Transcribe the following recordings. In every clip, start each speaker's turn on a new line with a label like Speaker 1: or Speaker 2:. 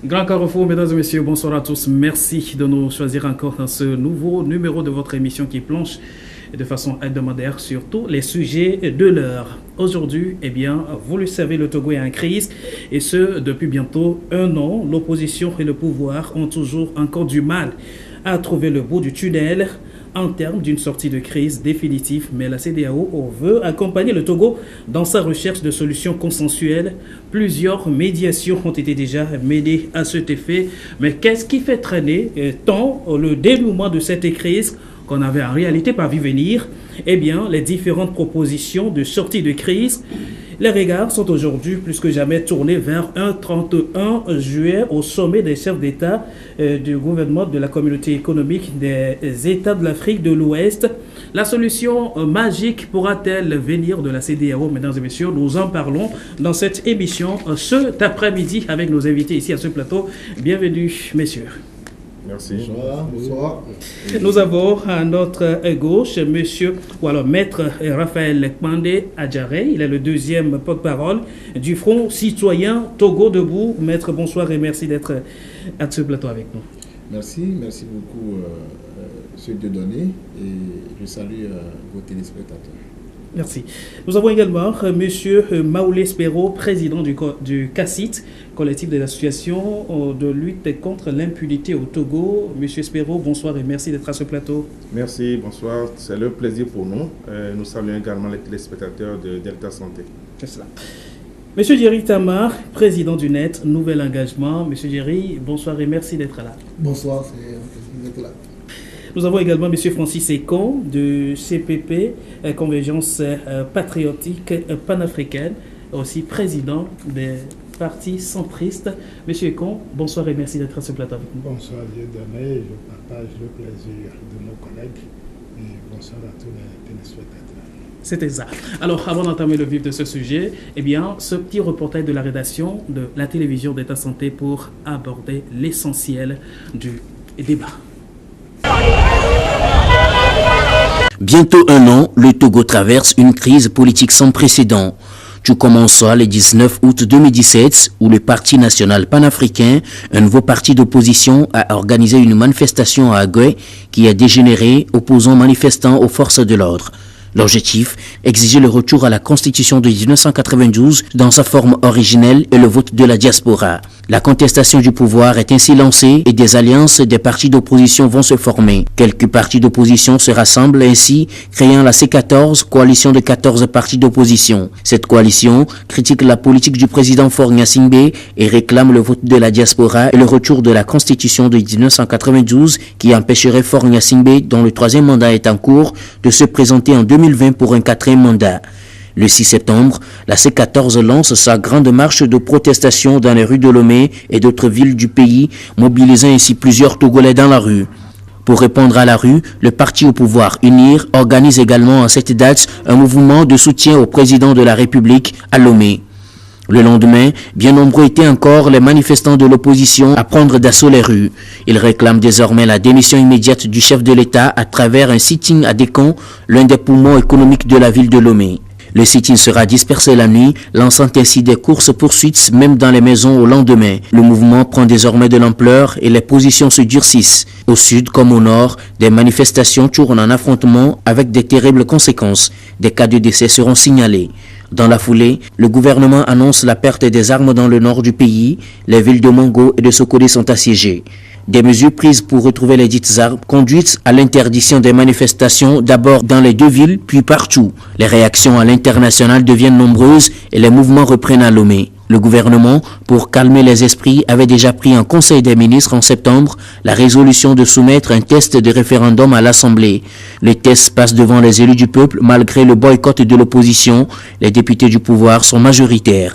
Speaker 1: Grand Carrefour, mesdames et messieurs, bonsoir à tous. Merci de nous choisir encore dans ce nouveau numéro de votre émission qui plonge de façon hebdomadaire sur tous les sujets de l'heure. Aujourd'hui, vous le savez, le Togo est en crise et ce, depuis bientôt 1 an. L'opposition et le pouvoir ont toujours encore du mal à trouver le bout du tunnel en termes d'une sortie de crise définitive, mais la CEDEAO veut accompagner le Togo dans sa recherche de solutions consensuelles. Plusieurs médiations ont été déjà menées à cet effet, mais qu'est-ce qui fait traîner tant le dénouement de cette crise qu'on avait en réalité pas vu venir? Les différentes propositions de sortie de crise. Les regards sont aujourd'hui plus que jamais tournés vers un 31 juillet au sommet des chefs d'État du gouvernement de la communauté économique des États de l'Afrique de l'Ouest. La solution magique pourra-t-elle venir de la CEDEAO? Mesdames et messieurs, nous en parlons dans cette émission cet après-midi avec nos invités ici à ce plateau. Bienvenue, messieurs.
Speaker 2: Merci.
Speaker 3: Bonsoir.
Speaker 1: Nous avons à notre gauche Maître Raphaël Kpandé Adjaré. Il est le deuxième porte-parole du Front citoyen Togo Debout. Maître, bonsoir et merci d'être à ce plateau avec nous.
Speaker 3: Merci beaucoup, M. Dieudonné, et je salue vos téléspectateurs.
Speaker 1: Merci. Nous avons également M. Maoulé Spero, président du CACIT, collectif des associations de lutte contre l'impunité au Togo. M. Spero, bonsoir et merci d'être à ce plateau.
Speaker 2: Merci, bonsoir. C'est le plaisir pour nous. Nous saluons également les téléspectateurs de Delta Santé.
Speaker 1: C'est cela. M. Jerry Tamar, président du NET, Nouvel Engagement. M. Jerry, bonsoir et merci d'être là.
Speaker 4: Bonsoir, c'est un plaisir d'être là.
Speaker 1: Nous avons également M. Francis Ekon de CPP, Convergence patriotique panafricaine, aussi président des partis centristes. M. Ekon, bonsoir et merci d'être à ce plateau avec nous.
Speaker 5: Bonsoir Dieudonné, je partage le plaisir de nos collègues et bonsoir à tous les téléspectateurs.
Speaker 1: C'était ça. Alors, avant d'entamer le vif de ce sujet, ce petit reportage de la rédaction de la télévision d'État Santé pour aborder l'essentiel du débat.
Speaker 6: Bientôt 1 an, le Togo traverse une crise politique sans précédent. Tout commença le 19 août 2017 où le Parti national panafricain, un nouveau parti d'opposition, a organisé une manifestation à Agué qui a dégénéré, opposant manifestants aux forces de l'ordre. L'objectif, exiger le retour à la Constitution de 1992 dans sa forme originelle et le vote de la diaspora. La contestation du pouvoir est ainsi lancée et des alliances des partis d'opposition vont se former. Quelques partis d'opposition se rassemblent ainsi, créant la C14, coalition de 14 partis d'opposition. Cette coalition critique la politique du président Faure Gnassingbé et réclame le vote de la diaspora et le retour de la Constitution de 1992 qui empêcherait Faure Gnassingbé, dont le 3e mandat est en cours, de se présenter en 2020 pour un 4e mandat. Le 6 septembre, la C14 lance sa grande marche de protestation dans les rues de Lomé et d'autres villes du pays, mobilisant ainsi plusieurs Togolais dans la rue. Pour répondre à la rue, le parti au pouvoir UNIR organise également à cette date un mouvement de soutien au président de la République à Lomé. Le lendemain, bien nombreux étaient encore les manifestants de l'opposition à prendre d'assaut les rues. Ils réclament désormais la démission immédiate du chef de l'État à travers un sitting à Décon, l'un des poumons économiques de la ville de Lomé. Le sit-in sera dispersé la nuit, lançant ainsi des courses-poursuites même dans les maisons au lendemain. Le mouvement prend désormais de l'ampleur et les positions se durcissent. Au sud comme au nord, des manifestations tournent en affrontement avec des terribles conséquences. Des cas de décès seront signalés. Dans la foulée, le gouvernement annonce la perte des armes dans le nord du pays. Les villes de Mongo et de Sokodé sont assiégées. Des mesures prises pour retrouver les dites armes conduisent à l'interdiction des manifestations d'abord dans les 2 villes, puis partout. Les réactions à l'international deviennent nombreuses et les mouvements reprennent à Lomé. Le gouvernement, pour calmer les esprits, avait déjà pris en Conseil des ministres en septembre la résolution de soumettre un test de référendum à l'Assemblée. Le test passe devant les élus du peuple malgré le boycott de l'opposition. Les députés du pouvoir sont majoritaires.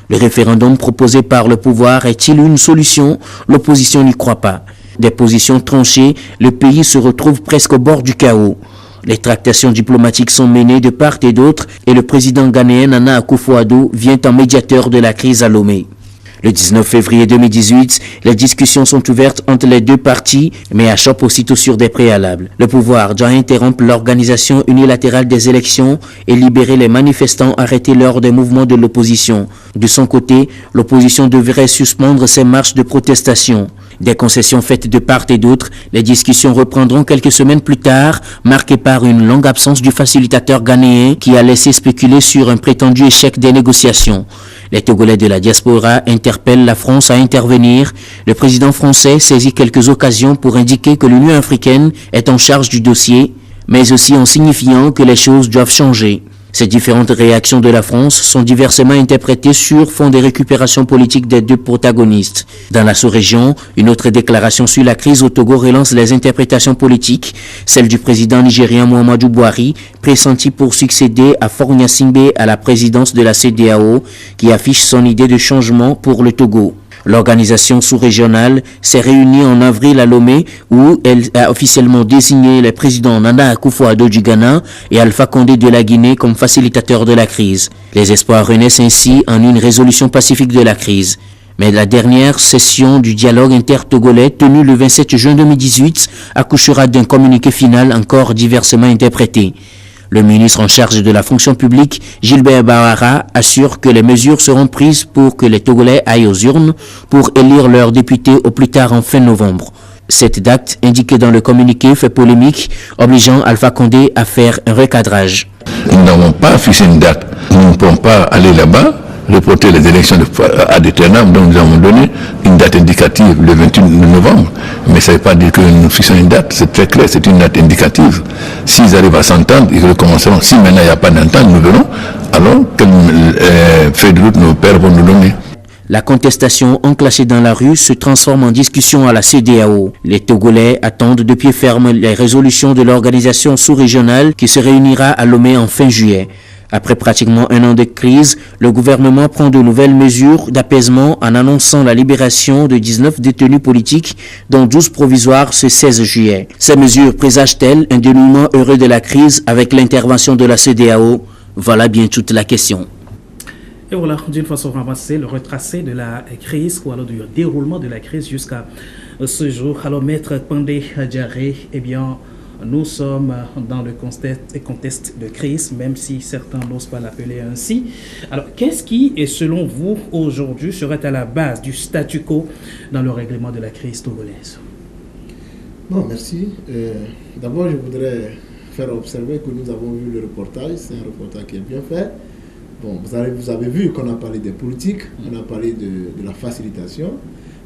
Speaker 6: Le référendum proposé par le pouvoir est-il une solution? L'opposition n'y croit pas. Des positions tranchées, le pays se retrouve presque au bord du chaos. Les tractations diplomatiques sont menées de part et d'autre et le président ghanéen Nana Akufo-Addo vient en médiateur de la crise à Lomé. Le 19 février 2018, les discussions sont ouvertes entre les deux parties, mais achoppent aussitôt sur des préalables. Le pouvoir doit interrompre l'organisation unilatérale des élections et libérer les manifestants arrêtés lors des mouvements de l'opposition. De son côté, l'opposition devrait suspendre ses marches de protestation. Des concessions faites de part et d'autre, les discussions reprendront quelques semaines plus tard, marquées par une longue absence du facilitateur ghanéen qui a laissé spéculer sur un prétendu échec des négociations. Les Togolais de la diaspora interpellent la France à intervenir. Le président français saisit quelques occasions pour indiquer que l'Union africaine est en charge du dossier, mais aussi en signifiant que les choses doivent changer. Ces différentes réactions de la France sont diversement interprétées sur fond des récupérations politiques des deux protagonistes. Dans la sous-région, une autre déclaration sur la crise au Togo relance les interprétations politiques, celle du président nigérien Muhammadu Buhari, pressenti pour succéder à Faure Gnassingbé à la présidence de la CEDEAO, qui affiche son idée de changement pour le Togo. L'organisation sous-régionale s'est réunie en avril à Lomé où elle a officiellement désigné les présidents Nana Akufo-Addo du Ghana et Alpha Condé de la Guinée comme facilitateurs de la crise. Les espoirs renaissent ainsi en une résolution pacifique de la crise. Mais la dernière session du dialogue inter-togolais tenue le 27 juin 2018 accouchera d'un communiqué final encore diversement interprété. Le ministre en charge de la fonction publique, Gilbert Bahara, assure que les mesures seront prises pour que les Togolais aillent aux urnes pour élire leurs députés au plus tard en fin novembre. Cette date, indiquée dans le communiqué, fait polémique, obligeant Alpha Condé à faire un recadrage.
Speaker 7: Nous n'avons pas fixé une date. Nous ne pouvons pas aller là-bas, reporter les élections ad aeternam, donc nous avons donné une date indicative le 28 novembre. Mais ça ne veut pas dire que nous fixons une date, c'est très clair, c'est une date indicative. S'ils arrivent à s'entendre, ils recommenceront. Si maintenant il n'y a pas d'entente, nous verrons. Alors, quel fait de route nos pères vont nous donner.
Speaker 6: La contestation enclenchée dans la rue se transforme en discussion à la CEDEAO. Les Togolais attendent de pied ferme les résolutions de l'organisation sous-régionale qui se réunira à Lomé en fin juillet. Après pratiquement un an de crise, le gouvernement prend de nouvelles mesures d'apaisement en annonçant la libération de 19 détenus politiques, dont 12 provisoires ce 16 juillet. Ces mesures présagent-elles un dénouement heureux de la crise avec l'intervention de la CEDEAO? Voilà bien toute la question.
Speaker 1: Et voilà, d'une façon ramassée, le retracé de la crise, ou alors du déroulement de la crise jusqu'à ce jour. Alors, Maître Pandé Diaré, eh bien, nous sommes dans le contexte de crise, même si certains n'osent pas l'appeler ainsi. Alors, qu'est-ce qui, et selon vous, aujourd'hui, serait à la base du statu quo dans le règlement de la crise togolaise?
Speaker 3: Non, merci. D'abord, je voudrais faire observer que nous avons vu le reportage. C'est un reportage qui est bien fait. Bon, vous avez vu qu'on a parlé des politiques, on a parlé de la facilitation,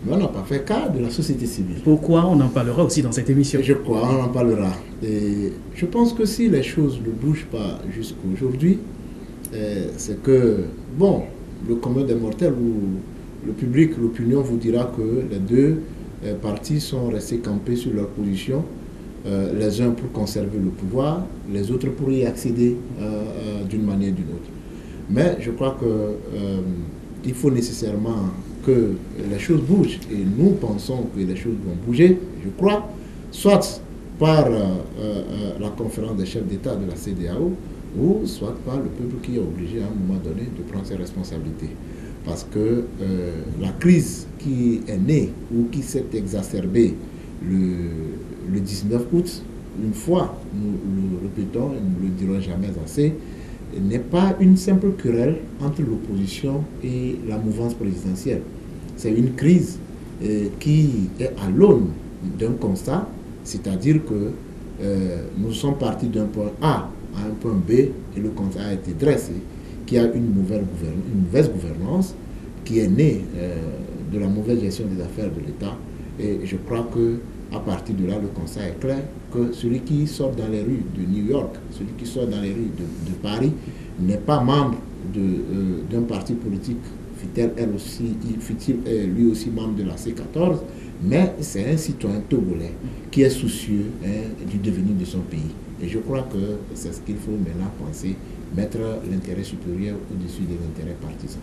Speaker 3: mais on n'a pas fait cas de la société civile.
Speaker 1: Pourquoi on en parlera aussi dans cette émission?
Speaker 3: Je crois, on en parlera. Et je pense que si les choses ne bougent pas jusqu'à aujourd'hui, c'est que, bon, le commun des mortels ou le public, l'opinion vous dira que les deux partis sont restés campés sur leur position, les uns pour conserver le pouvoir, les autres pour y accéder d'une manière ou d'une autre. Mais je crois qu'il faut nécessairement que les choses bougent. Et nous pensons que les choses vont bouger, je crois, soit par la conférence des chefs d'État de la CEDEAO, ou soit par le peuple qui est obligé à un moment donné de prendre ses responsabilités. Parce que la crise qui est née ou qui s'est exacerbée le 19 août, une fois, nous le répétons et nous ne le dirons jamais assez, n'est pas une simple querelle entre l'opposition et la mouvance présidentielle. C'est une crise qui est à l'aune d'un constat, c'est-à-dire que nous sommes partis d'un point A à un point B et le constat a été dressé, qu'il y a une mauvaise gouvernance qui est née de la mauvaise gestion des affaires de l'État. Et je crois que à partir de là, le constat est clair que celui qui sort dans les rues de New York, celui qui sort dans les rues de Paris, n'est pas membre d'un parti politique, fut-il lui aussi membre de la C14, mais c'est un citoyen togolais qui est soucieux du devenir de son pays. Et je crois que c'est ce qu'il faut maintenant penser, mettre l'intérêt supérieur au-dessus de l'intérêt partisan.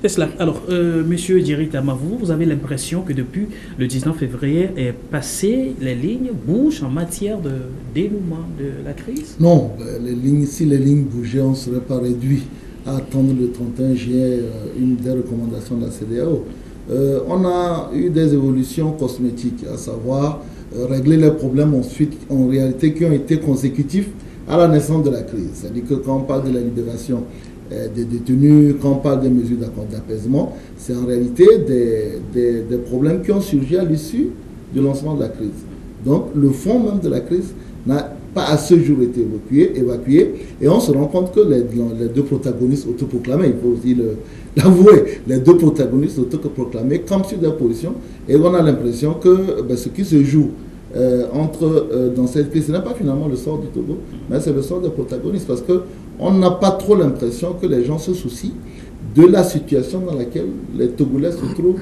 Speaker 1: C'est cela. Alors, Monsieur Diarry Tamavou, vous avez l'impression que depuis le 19 février est passé, les lignes bougent en matière de dénouement de la crise?
Speaker 4: Non, si les lignes bougeaient, on ne serait pas réduit à attendre le 31 juillet une des recommandations de la CEDEAO. On a eu des évolutions cosmétiques, à savoir régler les problèmes ensuite, en réalité, qui ont été consécutifs à la naissance de la crise. C'est-à-dire que quand on parle de la libération des détenus, quand on parle des mesures d'accord d'apaisement, c'est en réalité des problèmes qui ont surgi à l'issue du lancement de la crise. Donc le fond même de la crise n'a pas à ce jour été évacué, et on se rend compte que les deux protagonistes autoproclamés, il faut aussi l'avouer, les deux protagonistes autoproclamés campent sur des positions, et on a l'impression que ce qui se joue dans cette crise, ce n'est pas finalement le sort du Togo, mais c'est le sort des protagonistes, parce qu'on n'a pas trop l'impression que les gens se soucient de la situation dans laquelle les Togolais se trouvent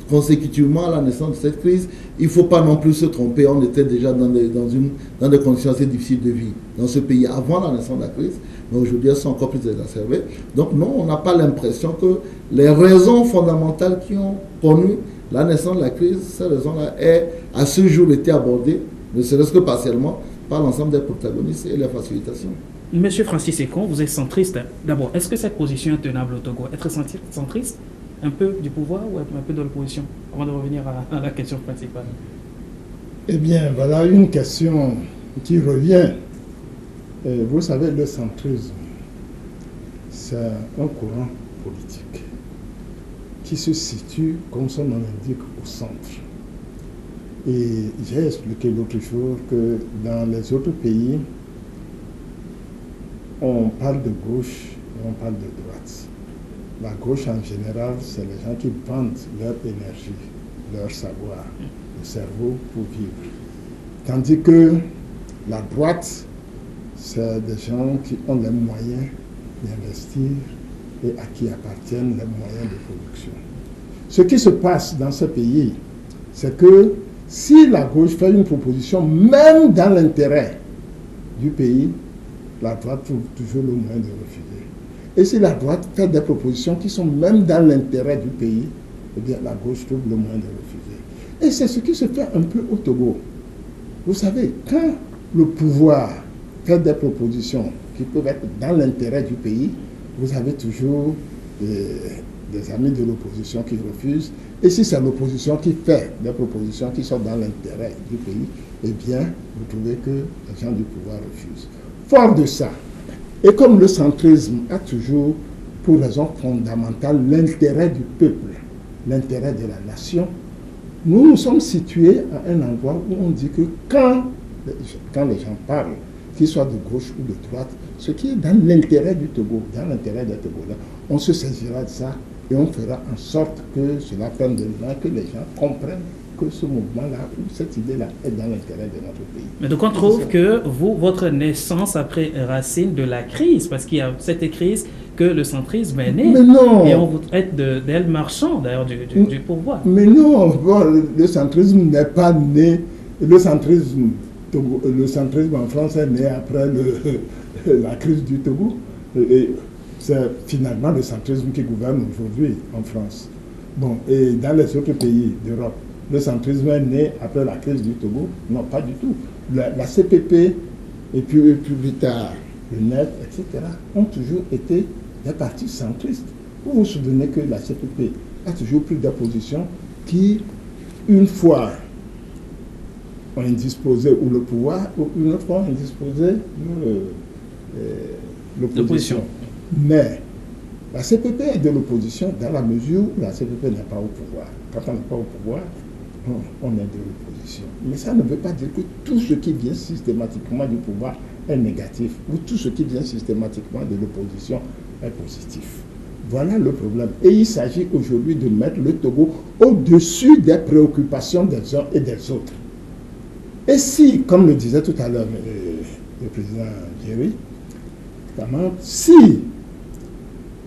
Speaker 4: consécutivement à la naissance de cette crise. Il ne faut pas non plus se tromper, on était déjà dans des conditions assez difficiles de vie dans ce pays avant la naissance de la crise, mais aujourd'hui elles sont encore plus exacerbées. Donc non, on n'a pas l'impression que les raisons fondamentales qui ont connu la naissance de la crise, ces raisons-là aient à ce jour été abordées, ne serait-ce que partiellement, par l'ensemble des protagonistes et les facilitations.
Speaker 1: Monsieur Francis Ekon, vous êtes centriste. D'abord, est-ce que cette position est tenable au Togo? Être centriste, un peu du pouvoir ou un peu de l'opposition? Avant de revenir à la question principale.
Speaker 5: Eh bien, voilà une question qui revient. Vous savez, le centrisme, c'est un courant politique qui se situe, comme son nom l'indique, au centre. Et j'ai expliqué l'autre jour que dans les autres pays, on parle de gauche et on parle de droite. La gauche en général, c'est les gens qui vendent leur énergie, leur savoir, le cerveau pour vivre. Tandis que la droite, c'est des gens qui ont les moyens d'investir et à qui appartiennent les moyens de production. Ce qui se passe dans ce pays, c'est que si la gauche fait une proposition, même dans l'intérêt du pays, la droite trouve toujours le moyen de refuser. Et si la droite fait des propositions qui sont même dans l'intérêt du pays, eh bien la gauche trouve le moyen de refuser. Et c'est ce qui se fait un peu au Togo. Vous savez, quand le pouvoir fait des propositions qui peuvent être dans l'intérêt du pays, vous avez toujours des amis de l'opposition qui refusent. Et si c'est l'opposition qui fait des propositions qui sont dans l'intérêt du pays, eh bien, vous trouvez que les gens du pouvoir refusent. Fort de ça, et comme le centrisme a toujours, pour raison fondamentale, l'intérêt du peuple, l'intérêt de la nation, nous nous sommes situés à un endroit où on dit que quand les gens parlent, qu'ils soient de gauche ou de droite, ce qui est dans l'intérêt du Togo, dans l'intérêt des Togolais, on se saisira de ça et on fera en sorte que cela prenne de loin, que les gens comprennent que ce mouvement-là ou cette idée-là est dans l'intérêt de notre pays.
Speaker 1: Mais donc on trouve que votre naissance après racine de la crise, parce qu'il y a cette crise que le centrisme est né.
Speaker 5: Mais non.
Speaker 1: Et on vous traite d'aile marchand d'ailleurs du pouvoir.
Speaker 5: Mais non, bon, le centrisme n'est pas né. Le centrisme en France est né après la crise du Togo. Et c'est finalement le centrisme qui gouverne aujourd'hui en France. Bon, et dans les autres pays d'Europe, le centrisme est né après la crise du Togo? Non, pas du tout. La CPP et puis plus tard le NET, etc., ont toujours été des partis centristes. Vous vous souvenez que la CPP a toujours pris des positions qui, une fois, ont indisposé ou le pouvoir, ou une autre fois ont indisposé l'opposition. Mais la CPP est de l'opposition dans la mesure où la CPP n'est pas au pouvoir. Quand on n'est pas au pouvoir, on est de l'opposition. Mais ça ne veut pas dire que tout ce qui vient systématiquement du pouvoir est négatif, ou tout ce qui vient systématiquement de l'opposition est positif. Voilà le problème. Et il s'agit aujourd'hui de mettre le Togo au-dessus des préoccupations des uns et des autres. Et si, comme le disait tout à l'heure le président Jerry, si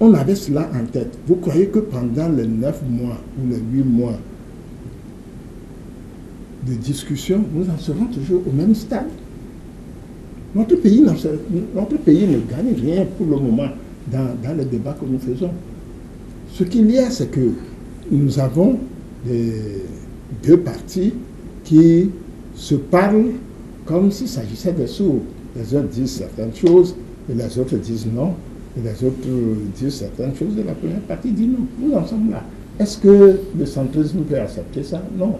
Speaker 5: on avait cela en tête, vous croyez que pendant les 9 mois ou les 8 mois de discussion, nous en serons toujours au même stade? Notre pays ne gagne rien pour le moment dans les débats que nous faisons. Ce qu'il y a, c'est que nous avons deux partis qui se parlent comme s'il s'agissait des sourds. Les uns disent certaines choses et les autres disent non. Et les autres disent certaines choses et la première partie dit non. Nous en sommes là. Est-ce que le centrisme peut accepter ça? Non.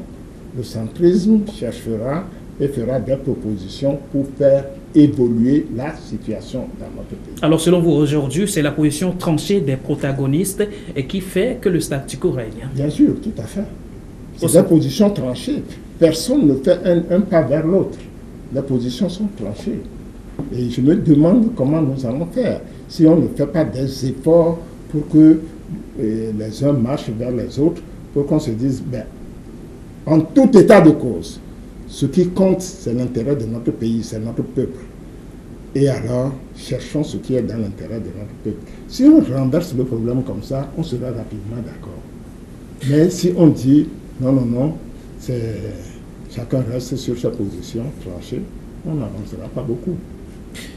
Speaker 5: Le centrisme cherchera et fera des propositions pour faire évoluer la situation dans notre pays.
Speaker 1: Alors selon vous, aujourd'hui, c'est la position tranchée des protagonistes et qui fait que le statu quo règne.
Speaker 5: Bien sûr, tout à fait. C'est des positions tranchées. Personne ne fait un pas vers l'autre. Les positions sont tranchées. Et je me demande comment nous allons faire si on ne fait pas des efforts pour que les uns marchent vers les autres, pour qu'on se dise, ben, en tout état de cause, ce qui compte, c'est l'intérêt de notre pays, c'est notre peuple. Et alors, cherchons ce qui est dans l'intérêt de notre peuple. Si on renverse le problème comme ça, on sera rapidement d'accord. Mais si on dit, non, chacun reste sur sa position, tranchée, on n'avancera pas beaucoup.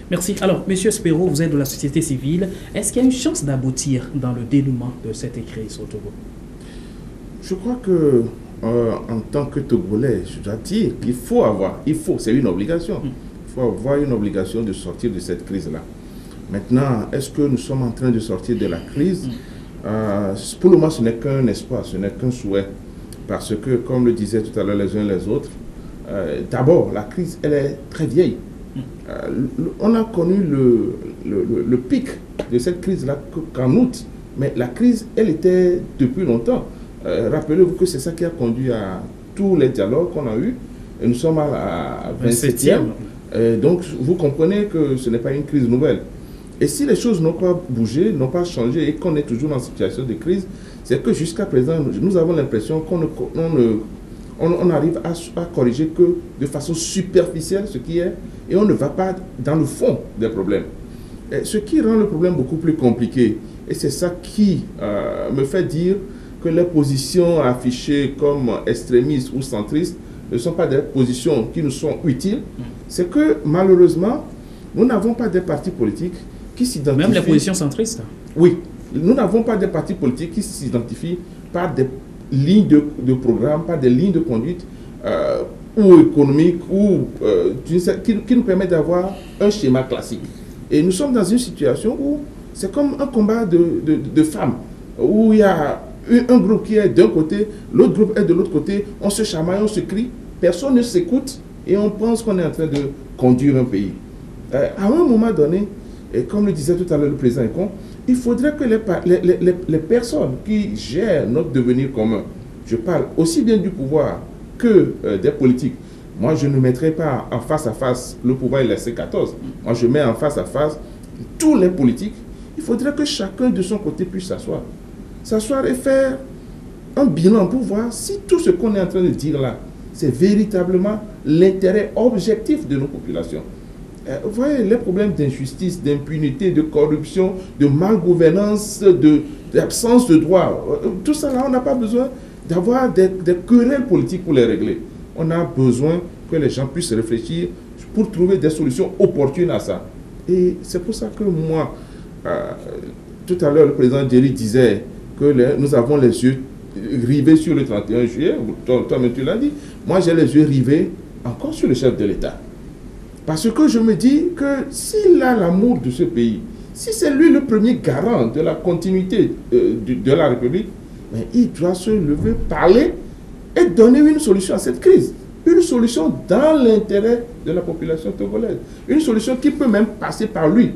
Speaker 1: Merci. Alors, M. Spero, vous êtes de la société civile. Est-ce qu'il y a une chance d'aboutir dans le dénouement de cette crise au Togo?
Speaker 2: Je crois que, en tant que Togolais, je dois dire qu'il faut, c'est une obligation. Il faut avoir une obligation de sortir de cette crise-là. Maintenant, est-ce que nous sommes en train de sortir de la crise? Pour le moment, ce n'est qu'un espoir, ce n'est qu'un souhait. Parce que, comme le disaient tout à l'heure les uns les autres, d'abord, la crise, elle est très vieille. On a connu le pic de cette crise-là qu'en août, mais la crise, elle était depuis longtemps. Rappelez-vous que c'est ça qui a conduit à tous les dialogues qu'on a eus, et nous sommes à la 27e. Donc, vous comprenez que ce n'est pas une crise nouvelle. Et si les choses n'ont pas bougé, n'ont pas changé, et qu'on est toujours en situation de crise, c'est que jusqu'à présent, nous avons l'impression qu'on arrive à corriger que de façon superficielle ce qui est, et on ne va pas dans le fond des problèmes. Et ce qui rend le problème beaucoup plus compliqué, et c'est ça qui me fait dire que les positions affichées comme extrémistes ou centristes ne sont pas des positions qui nous sont utiles, c'est que malheureusement, nous n'avons pas des partis politiques qui s'identifient...
Speaker 1: Même les positions centristes?
Speaker 2: Oui, nous n'avons pas des partis politiques qui s'identifient par des lignes de programme, par des lignes de conduite ou économiques ou qui nous permettent d'avoir un schéma classique. Et nous sommes dans une situation où c'est comme un combat de femmes, où il y a un groupe qui est d'un côté, l'autre groupe est de l'autre côté, on se chamaille, on se crie, personne ne s'écoute et on pense qu'on est en train de conduire un pays. À un moment donné, et comme le disait tout à l'heure le président Econ, il faudrait que les personnes qui gèrent notre devenir commun, je parle aussi bien du pouvoir que des politiques. Moi, je ne mettrai pas en face à face le pouvoir et la C14. Moi, je mets en face à face tous les politiques. Il faudrait que chacun de son côté puisse s'asseoir et faire un bilan pour voir si tout ce qu'on est en train de dire là, c'est véritablement l'intérêt objectif de nos populations. Vous voyez, les problèmes d'injustice, d'impunité, de corruption, de malgouvernance, d'absence de droit, tout ça là, on n'a pas besoin d'avoir des querelles politiques pour les régler. On a besoin que les gens puissent réfléchir pour trouver des solutions opportunes à ça. Et c'est pour ça que moi, tout à l'heure, le président Jerry disait que nous avons les yeux rivés sur le 31 juillet, toi-même tu l'as dit, moi j'ai les yeux rivés encore sur le chef de l'État. Parce que je me dis que s'il a l'amour de ce pays, si c'est lui le premier garant de la continuité de la République, mais il doit se lever, parler et donner une solution à cette crise. Une solution dans l'intérêt de la population togolaise. Une solution qui peut même passer par lui,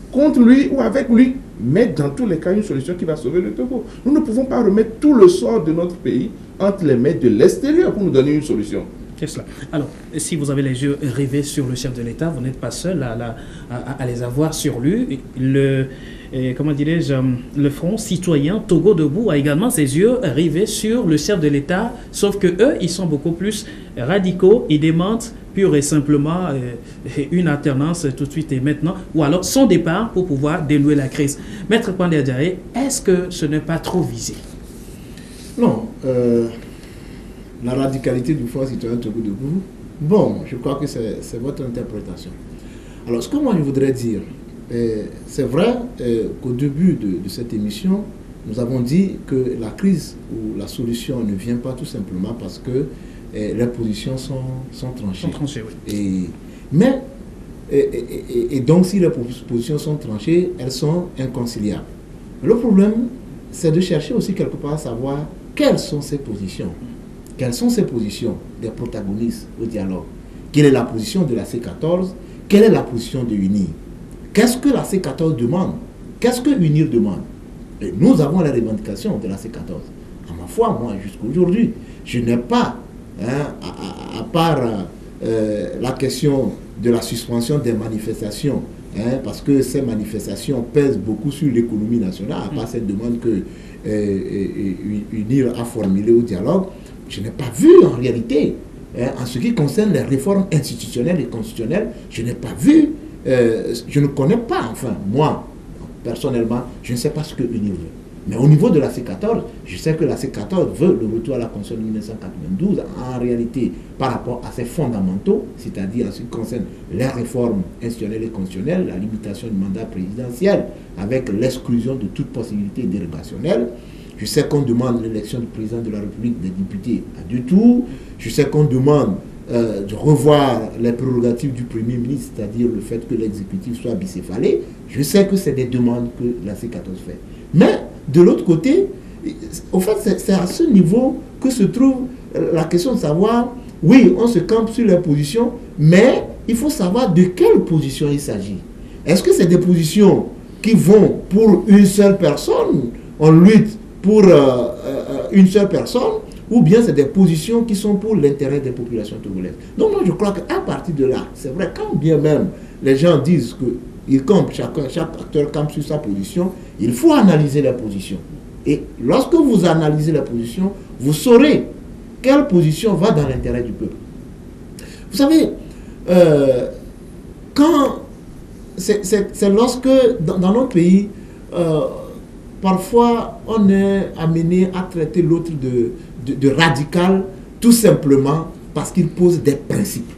Speaker 2: contre lui ou avec lui, mais dans tous les cas, une solution qui va sauver le Togo. Nous ne pouvons pas remettre tout le sort de notre pays entre les mains de l'extérieur pour nous donner une solution.
Speaker 1: C'est cela. Alors, si vous avez les yeux rivés sur le chef de l'État, vous n'êtes pas seul à les avoir sur lui. Comment dirais-je, le Front citoyen Togo Debout a également ses yeux rivés sur le chef de l'État, sauf que eux, ils sont beaucoup plus radicaux. Ils demandent pure et simplement une alternance tout de suite et maintenant, ou alors son départ pour pouvoir dénouer la crise. Maître Pandé Adjaye, est-ce que ce n'est pas trop visé?
Speaker 3: Non. La radicalité du Front citoyen Togo Debout, bon, je crois que c'est votre interprétation. Alors, ce que moi je voudrais dire, c'est vrai qu'au début de cette émission, nous avons dit que la crise ou la solution ne vient pas tout simplement parce que les positions sont tranchées.
Speaker 1: Oui.
Speaker 3: Mais Et donc, si les positions sont tranchées, elles sont inconciliables. Le problème, c'est de chercher aussi quelque part à savoir quelles sont ces positions. Quelles sont ces positions des protagonistes au dialogue? Quelle est la position de la C14? Quelle est la position de UNIR? Qu'est-ce que la C14 demande? Qu'est-ce que UNIR demande? Et nous avons les revendications de la C14. À ma foi, moi, jusqu'à aujourd'hui, je n'ai pas, à part la question de la suspension des manifestations, parce que ces manifestations pèsent beaucoup sur l'économie nationale, à part cette demande que UNIR a formulée au dialogue, je n'ai pas vu en réalité, en ce qui concerne les réformes institutionnelles et constitutionnelles, je n'ai pas vu, je ne connais pas, enfin, moi, personnellement, je ne sais pas ce que UNIR veut. Mais au niveau de la C14, je sais que la C14 veut le retour à la Constitution de 1992, en réalité, par rapport à ses fondamentaux, c'est-à-dire en ce qui concerne les réformes institutionnelles et constitutionnelles, la limitation du mandat présidentiel, avec l'exclusion de toute possibilité dérogationnelle. Je sais qu'on demande l'élection du président de la République, des députés à 2 tours. Je sais qu'on demande de revoir les prérogatives du Premier ministre, c'est-à-dire le fait que l'exécutif soit bicéphalique. Je sais que c'est des demandes que la C14 fait. Mais, de l'autre côté, au fait, c'est à ce niveau que se trouve la question de savoir, oui, on se campe sur les positions, mais il faut savoir de quelle position il s'agit. Est-ce que c'est des positions qui vont pour une seule personne, on lutte pour une seule personne, ou bien c'est des positions qui sont pour l'intérêt des populations togolaises. Donc moi je crois qu'à partir de là, c'est vrai, quand bien même les gens disent qu'ils campent, chaque acteur campe sur sa position, il faut analyser la position. Et lorsque vous analysez la position, vous saurez quelle position va dans l'intérêt du peuple. Vous savez, quand c'est lorsque dans notre pays, parfois on est amené à traiter l'autre de radical, tout simplement parce qu'il pose des principes.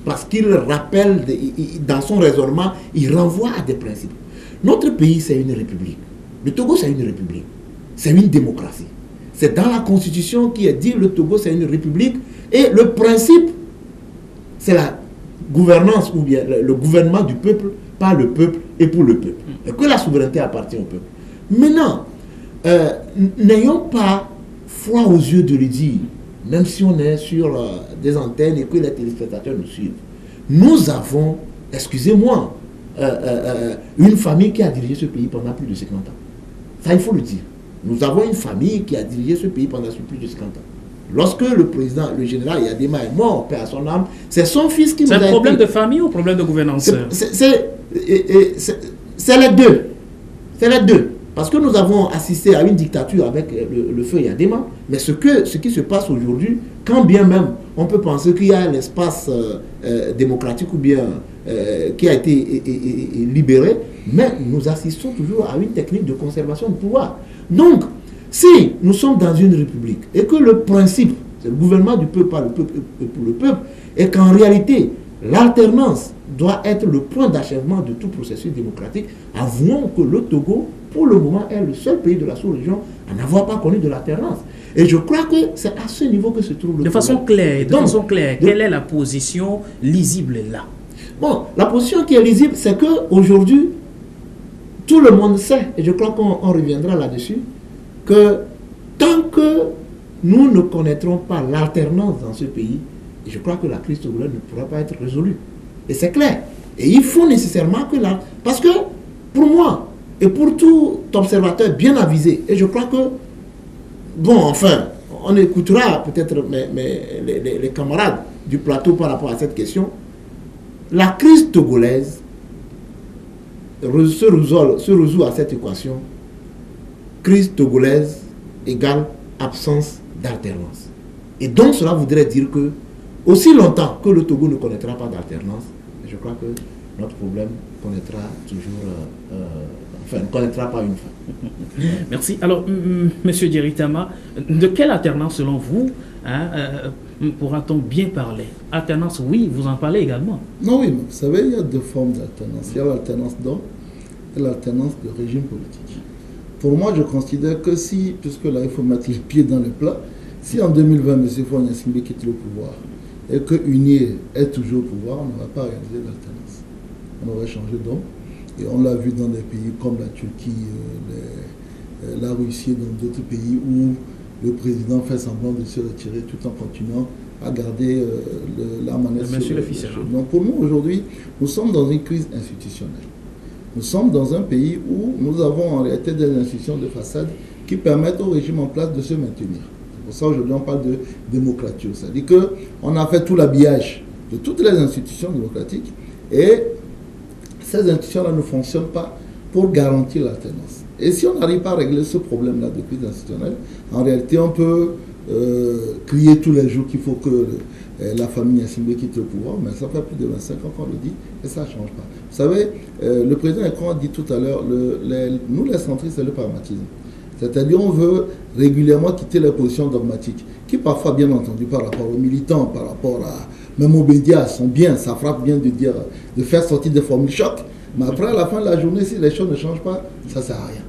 Speaker 3: Parce qu'il rappelle, dans son raisonnement, il renvoie à des principes. Notre pays, c'est une république. Le Togo, c'est une république. C'est une démocratie. C'est dans la Constitution qui est dit le Togo, c'est une république. Et le principe, c'est la gouvernance ou bien le gouvernement du peuple, par le peuple et pour le peuple. Et que la souveraineté appartient au peuple. Maintenant, n'ayons pas froid aux yeux de le dire, même si on est sur des antennes et que les téléspectateurs nous suivent. Nous avons, excusez-moi, une famille qui a dirigé ce pays pendant plus de 50 ans. Ça, il faut le dire. Nous avons une famille qui a dirigé ce pays pendant plus de 50 ans. Lorsque le président, le général Yadema est mort, paix à son âme, c'est son fils qui nous a
Speaker 1: C'est un problème de famille ou un problème de gouvernance?
Speaker 3: C'est les deux. C'est les deux. Parce que nous avons assisté à une dictature avec le feu Yadema, mais ce qui se passe aujourd'hui, quand bien même on peut penser qu'il y a l'espace démocratique ou bien qui a été libéré, mais nous assistons toujours à une technique de conservation de pouvoir. Donc, si nous sommes dans une république et que le principe, c'est le gouvernement du peuple par le peuple et pour le peuple, et qu'en réalité, l'alternance doit être le point d'achèvement de tout processus démocratique, avouons que le Togo, pour le moment, est le seul pays de la sous-région à n'avoir pas connu de l'alternance. Et je crois que c'est à ce niveau que se trouve le problème.
Speaker 1: De façon claire, quelle est la position lisible là?
Speaker 3: Bon, la position qui est lisible, c'est qu'aujourd'hui, tout le monde sait, et je crois qu'on reviendra là-dessus, que tant que nous ne connaîtrons pas l'alternance dans ce pays, je crois que la crise togolaise ne pourra pas être résolue. Et c'est clair. Et il faut nécessairement que là... Parce que, pour moi, et pour tout observateur bien avisé, et je crois que, bon, enfin, on écoutera peut-être les camarades du plateau par rapport à cette question, la crise togolaise se résout à cette équation. Crise togolaise égale absence d'alternance. Et donc cela voudrait dire que aussi longtemps que le Togo ne connaîtra pas d'alternance, je crois que notre problème connaîtra toujours, ne connaîtra pas une fin.
Speaker 1: Merci. Alors, Monsieur Djeritama, de quelle alternance selon vous pourra-t-on bien parler? Alternance, oui, vous en parlez également.
Speaker 4: Non, oui, mais vous savez, il y a deux formes d'alternance. Il y a l'alternance d'homme et l'alternance de régime politique. Pour moi, je considère que si, puisque là, il faut mettre les pieds dans le plat, si en 2020, M. Faure-Gnassingbé quitte le pouvoir et que UNIR est toujours au pouvoir, on ne va pas réaliser l'alternance. on aurait changé d'homme. Et on l'a vu dans des pays comme la Turquie, la Russie et dans d'autres pays où le président fait semblant de se retirer tout en continuant à garder la manette sur le fichier. Donc pour nous, aujourd'hui, nous sommes dans une crise institutionnelle. Nous sommes dans un pays où nous avons en réalité des institutions de façade qui permettent au régime en place de se maintenir. C'est pour ça aujourd'hui on parle de démocrature. C'est-à-dire qu'on a fait tout l'habillage de toutes les institutions démocratiques et ces institutions-là ne fonctionnent pas pour garantir l'alternance. Et si on n'arrive pas à régler ce problème-là de crise institutionnelle, en réalité on peut crier tous les jours qu'il faut que la famille Gnassingbé quitte le pouvoir, mais ça fait plus de 25 ans qu'on le dit et ça ne change pas. Vous savez, le président Macron a dit tout à l'heure, nous les centristes, c'est le pragmatisme. C'est-à-dire on veut régulièrement quitter les positions dogmatiques, qui parfois, bien entendu, par rapport aux militants, par rapport à même aux médias, sont bien, ça frappe bien de faire sortir des formules choc, mais après, à la fin de la journée, si les choses ne changent pas, ça ne sert à rien.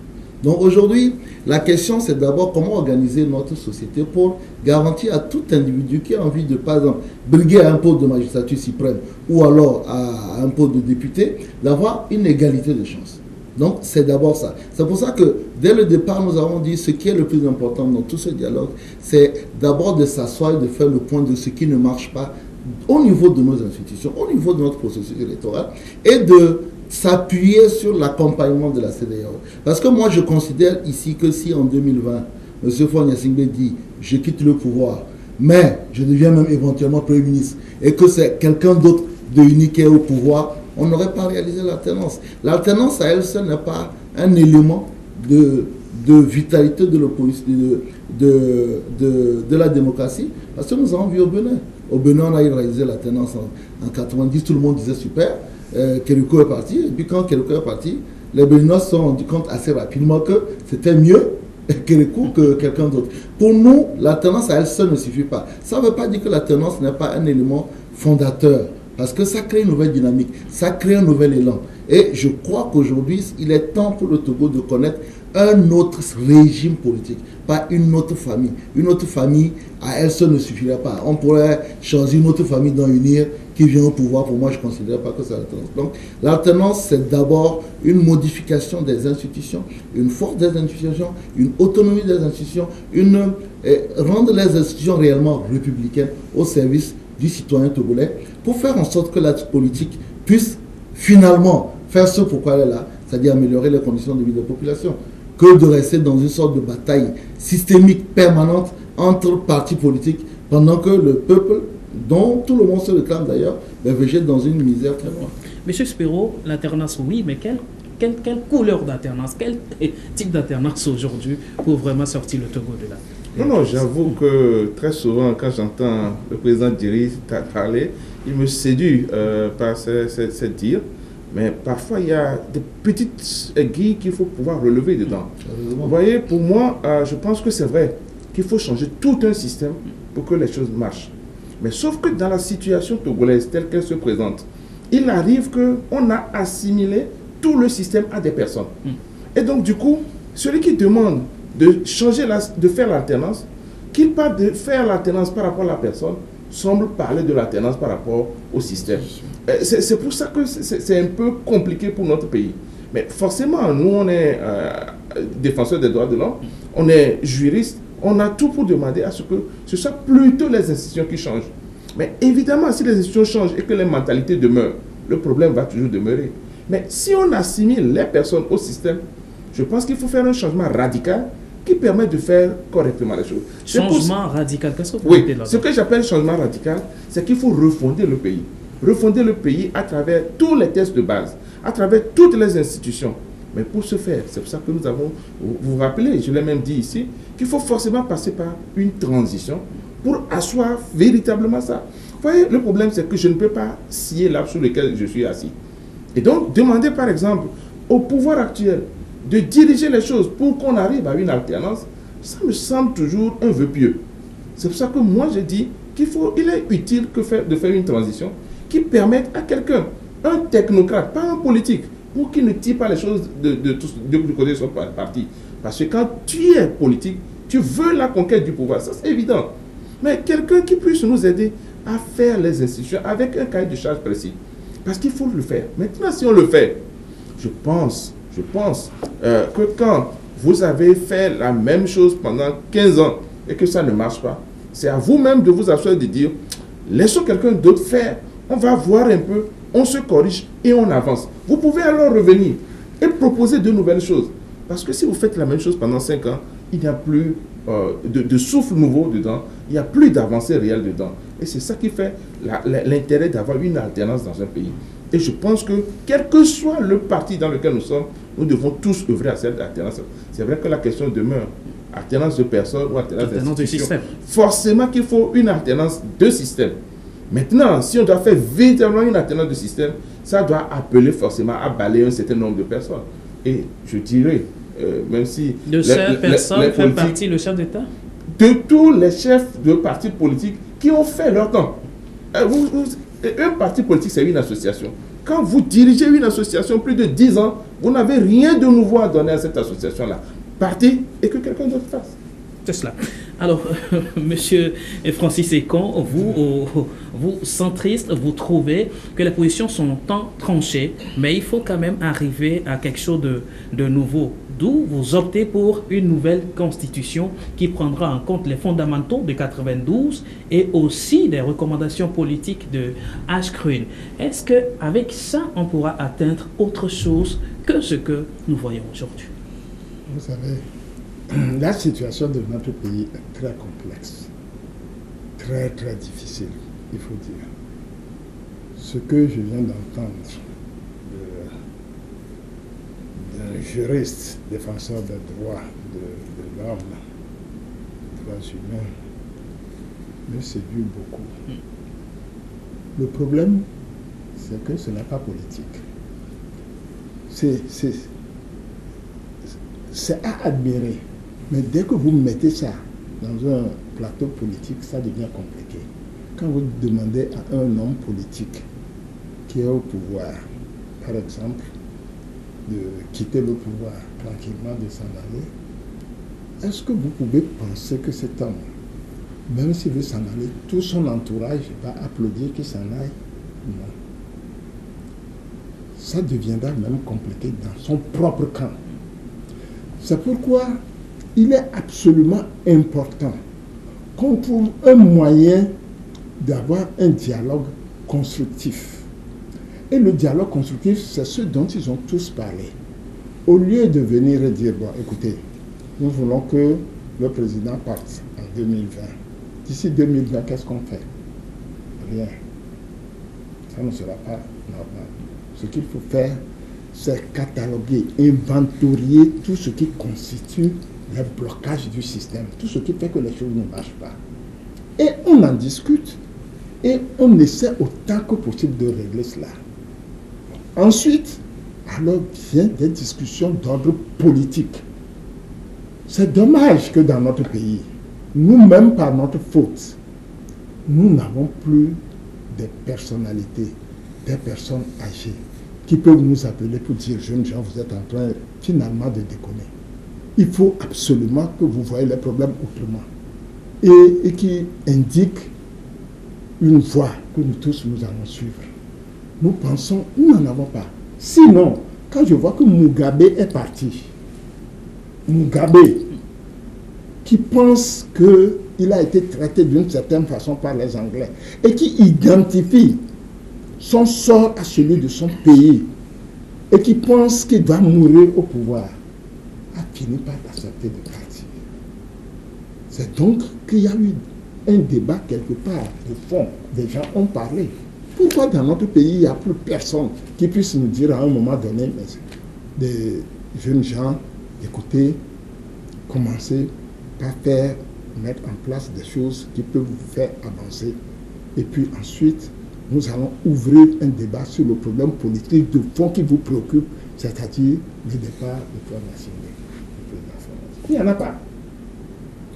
Speaker 4: Donc aujourd'hui, la question c'est d'abord comment organiser notre société pour garantir à tout individu qui a envie de, par exemple, briguer à un poste de magistrature suprême ou alors à un poste de député, d'avoir une égalité de chances. Donc c'est d'abord ça. C'est pour ça que dès le départ, nous avons dit ce qui est le plus important dans tout ce dialogue, c'est d'abord de s'asseoir et de faire le point de ce qui ne marche pas au niveau de nos institutions, au niveau de notre processus électoral et de s'appuyer sur l'accompagnement de la CEDEAO. Parce que moi, je considère ici que si en 2020, M. Faure Gnassingbé dit « je quitte le pouvoir, mais je deviens même éventuellement Premier ministre » et que c'est quelqu'un d'autre de unique au pouvoir, on n'aurait pas réalisé l'alternance. L'alternance à elle seule n'est pas un élément de vitalité de l'opposition, de la démocratie, parce que nous avons vu au Bénin. Au Bénin, on a réalisé l'alternance en 90, tout le monde disait super. Kérékou est parti, et puis quand Kérékou est parti, les Béninois se sont rendus compte assez rapidement que c'était mieux Kérékou que quelqu'un d'autre. Pour nous, l'alternance à elle seule ne suffit pas. Ça ne veut pas dire que l'alternance n'est pas un élément fondateur, parce que ça crée une nouvelle dynamique, ça crée un nouvel élan. Et je crois qu'aujourd'hui, il est temps pour le Togo de connaître un autre régime politique, pas une autre famille. Une autre famille, à elle seule ne suffirait pas. On pourrait choisir une autre famille dans UNIR qui vient au pouvoir. Pour moi, je ne considère pas que c'est l'alternance. Donc, l'alternance, c'est d'abord une modification des institutions, une force des institutions, une autonomie des institutions, rendre les institutions réellement républicaines au service du citoyen togolais pour faire en sorte que la politique puisse finalement faire ce pourquoi elle est là, c'est-à-dire améliorer les conditions de vie des populations, que de rester dans une sorte de bataille systémique permanente entre partis politiques pendant que le peuple, dont tout le monde se réclame d'ailleurs, végète dans une misère très noire.
Speaker 1: Monsieur Spero, l'alternance, oui, mais quelle couleur d'alternance, quel type d'alternance aujourd'hui pour vraiment sortir le Togo de là?
Speaker 2: Non, j'avoue que très souvent, quand j'entends le président Diri parler, il me séduit par ses dires. Mais parfois, il y a des petites aiguilles qu'il faut pouvoir relever dedans. Vous voyez, pour moi, je pense que c'est vrai qu'il faut changer tout un système pour que les choses marchent. Mais sauf que dans la situation togolaise telle qu'elle se présente, il arrive qu'on a assimilé tout le système à des personnes. Et donc, du coup, celui qui demande de changer, de faire l'alternance, qu'il parle de faire l'alternance par rapport à la personne, semble parler de l'alternance par rapport au système. C'est pour ça que c'est un peu compliqué pour notre pays. Mais forcément, nous, on est défenseurs des droits de l'homme, on est juristes, on a tout pour demander à ce que ce soit plutôt les institutions qui changent. Mais évidemment, si les institutions changent et que les mentalités demeurent, le problème va toujours demeurer. Mais si on assimile les personnes au système, je pense qu'il faut faire un changement radical qui permet de faire correctement les choses.
Speaker 1: Changement radical, qu'est-ce que vous
Speaker 2: oui,
Speaker 1: mettez là-dedans?
Speaker 2: Ce que j'appelle changement radical, c'est qu'il faut refonder le pays. Refonder le pays à travers tous les tests de base, à travers toutes les institutions. Mais pour ce faire, c'est pour ça que nous avons, vous vous rappelez, je l'ai même dit ici, qu'il faut forcément passer par une transition pour asseoir véritablement ça. Vous voyez, le problème, c'est que je ne peux pas scier l'arbre sur lequel je suis assis. Et donc, demander par exemple au pouvoir actuel de diriger les choses pour qu'on arrive à une alternance, ça me semble toujours un vœu pieux. C'est pour ça que moi je dis qu'il est utile de faire une transition qui permette à quelqu'un, un technocrate, pas un politique, pour qu'il ne tire pas les choses du côté de son parti. Parce que quand tu es politique, tu veux la conquête du pouvoir, ça c'est évident. Mais quelqu'un qui puisse nous aider à faire les institutions avec un cahier de charge précis. Parce qu'il faut le faire. Maintenant, si on le fait, je pense que quand vous avez fait la même chose pendant 15 ans et que ça ne marche pas, c'est à vous-même de vous asseoir et de dire, laissons quelqu'un d'autre faire, on va voir un peu, on se corrige et on avance. Vous pouvez alors revenir et proposer de nouvelles choses. Parce que si vous faites la même chose pendant 5 ans, il n'y a plus de souffle nouveau dedans, il n'y a plus d'avancée réelle dedans. Et c'est ça qui fait l'intérêt d'avoir une alternance dans un pays. Et je pense que, quel que soit le parti dans lequel nous sommes, nous devons tous œuvrer à cette alternance. C'est vrai que la question demeure, alternance de personnes ou alternance
Speaker 1: de système.
Speaker 2: Forcément qu'il faut une alternance de système. Maintenant, si on doit faire véritablement une alternance de système, ça doit appeler forcément à balayer un certain nombre de personnes. Et je dirais, même si...
Speaker 1: De ces personnes fait partie le chef d'État?
Speaker 2: De tous les chefs de partis politiques qui ont fait leur temps. Un parti politique, c'est une association. Quand vous dirigez une association plus de 10 ans, vous n'avez rien de nouveau à donner à cette association-là. Partez et que quelqu'un d'autre fasse.
Speaker 1: C'est cela. Alors, monsieur Francis Ekon, vous centristes, vous trouvez que les positions sont tant tranchées, mais il faut quand même arriver à quelque chose de nouveau. D'où vous optez pour une nouvelle constitution qui prendra en compte les fondamentaux de 92 et aussi des recommandations politiques de Ashcroft. Est-ce qu'avec ça, on pourra atteindre autre chose que ce que nous voyons aujourd'hui?
Speaker 5: Vous savez, la situation de notre pays est très complexe, très très difficile, il faut dire. Ce que je viens d'entendre d'un juriste défenseur des droits de l'homme, des droits humains, me séduit beaucoup. Le problème, c'est que ce n'est pas politique. C'est à admirer. Mais dès que vous mettez ça dans un plateau politique, ça devient compliqué. Quand vous demandez à un homme politique qui est au pouvoir, par exemple, de quitter le pouvoir tranquillement, de s'en aller, est-ce que vous pouvez penser que cet homme, même s'il veut s'en aller, tout son entourage va applaudir qu'il s'en aille? Non. Ça deviendra même compliqué dans son propre camp. C'est pourquoi il est absolument important qu'on trouve un moyen d'avoir un dialogue constructif. Et le dialogue constructif, c'est ce dont ils ont tous parlé. Au lieu de venir et dire, bon, écoutez, nous voulons que le président parte en 2020. D'ici 2020, qu'est-ce qu'on fait? Rien. Ça ne sera pas normal. Ce qu'il faut faire, c'est cataloguer, inventorier tout ce qui constitue les blocages du système, tout ce qui fait que les choses ne marchent pas. Et on en discute et on essaie autant que possible de régler cela. Ensuite, alors viennent des discussions d'ordre politique. C'est dommage que dans notre pays, nous-mêmes par notre faute, nous n'avons plus des personnalités, des personnes âgées qui peuvent nous appeler pour dire, jeunes gens, vous êtes en train finalement de déconner. Il faut absolument que vous voyez les problèmes autrement. Et qui indiquent une voie que nous tous nous allons suivre. Nous pensons, nous n'en avons pas. Sinon, quand je vois que Mugabe est parti, Mugabe, qui pense qu'il a été traité d'une certaine façon par les Anglais et qui identifie son sort à celui de son pays et qui pense qu'il va mourir au pouvoir, a fini par accepter de partir. C'est donc qu'il y a eu un débat quelque part de fond. Des gens ont parlé. Pourquoi dans notre pays, il n'y a plus personne qui puisse nous dire à un moment donné, des jeunes gens, écoutez, commencez par mettre en place des choses qui peuvent vous faire avancer. Et puis ensuite, nous allons ouvrir un débat sur le problème politique de fond qui vous préoccupe, c'est-à-dire le départ du pouvoir national. Il n'y en a pas.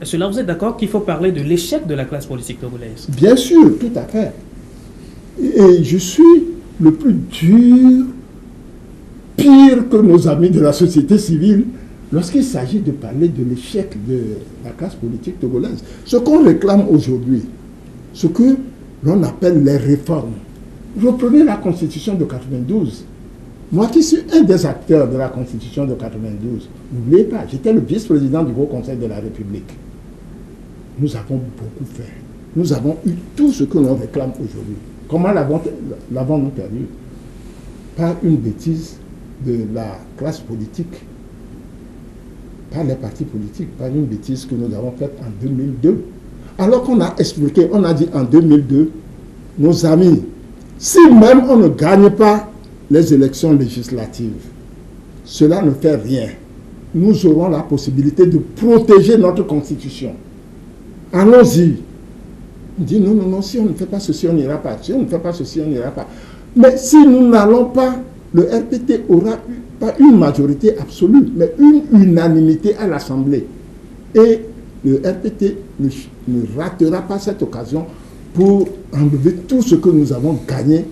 Speaker 1: Est-ce que là, vous êtes d'accord qu'il faut parler de l'échec de la classe politique togolaise?
Speaker 5: Bien sûr, tout à fait. Et je suis le plus dur, pire que nos amis de la société civile, lorsqu'il s'agit de parler de l'échec de la classe politique togolaise. Ce qu'on réclame aujourd'hui, ce que l'on appelle les réformes, Reprenez la Constitution de 92. Moi qui suis un des acteurs de la Constitution de 92, n'oubliez pas, j'étais le vice-président du Haut Conseil de la République. Nous avons beaucoup fait. Nous avons eu tout ce que l'on réclame aujourd'hui. Comment l'avons-nous perdu? Par une bêtise de la classe politique, par les partis politiques, par une bêtise que nous avons faite en 2002. Alors qu'on a expliqué, on a dit en 2002, nos amis, si même on ne gagne pas les élections législatives, cela ne fait rien. Nous aurons la possibilité de protéger notre constitution. Allons-y. On dit non, non, non, si on ne fait pas ceci, on n'ira pas. Si on ne fait pas ceci, on n'ira pas. Mais si nous n'allons pas, le RPT aura pas une majorité absolue, mais une unanimité à l'Assemblée. Et le RPT ne ratera pas cette occasion pour enlever tout ce que nous avons gagné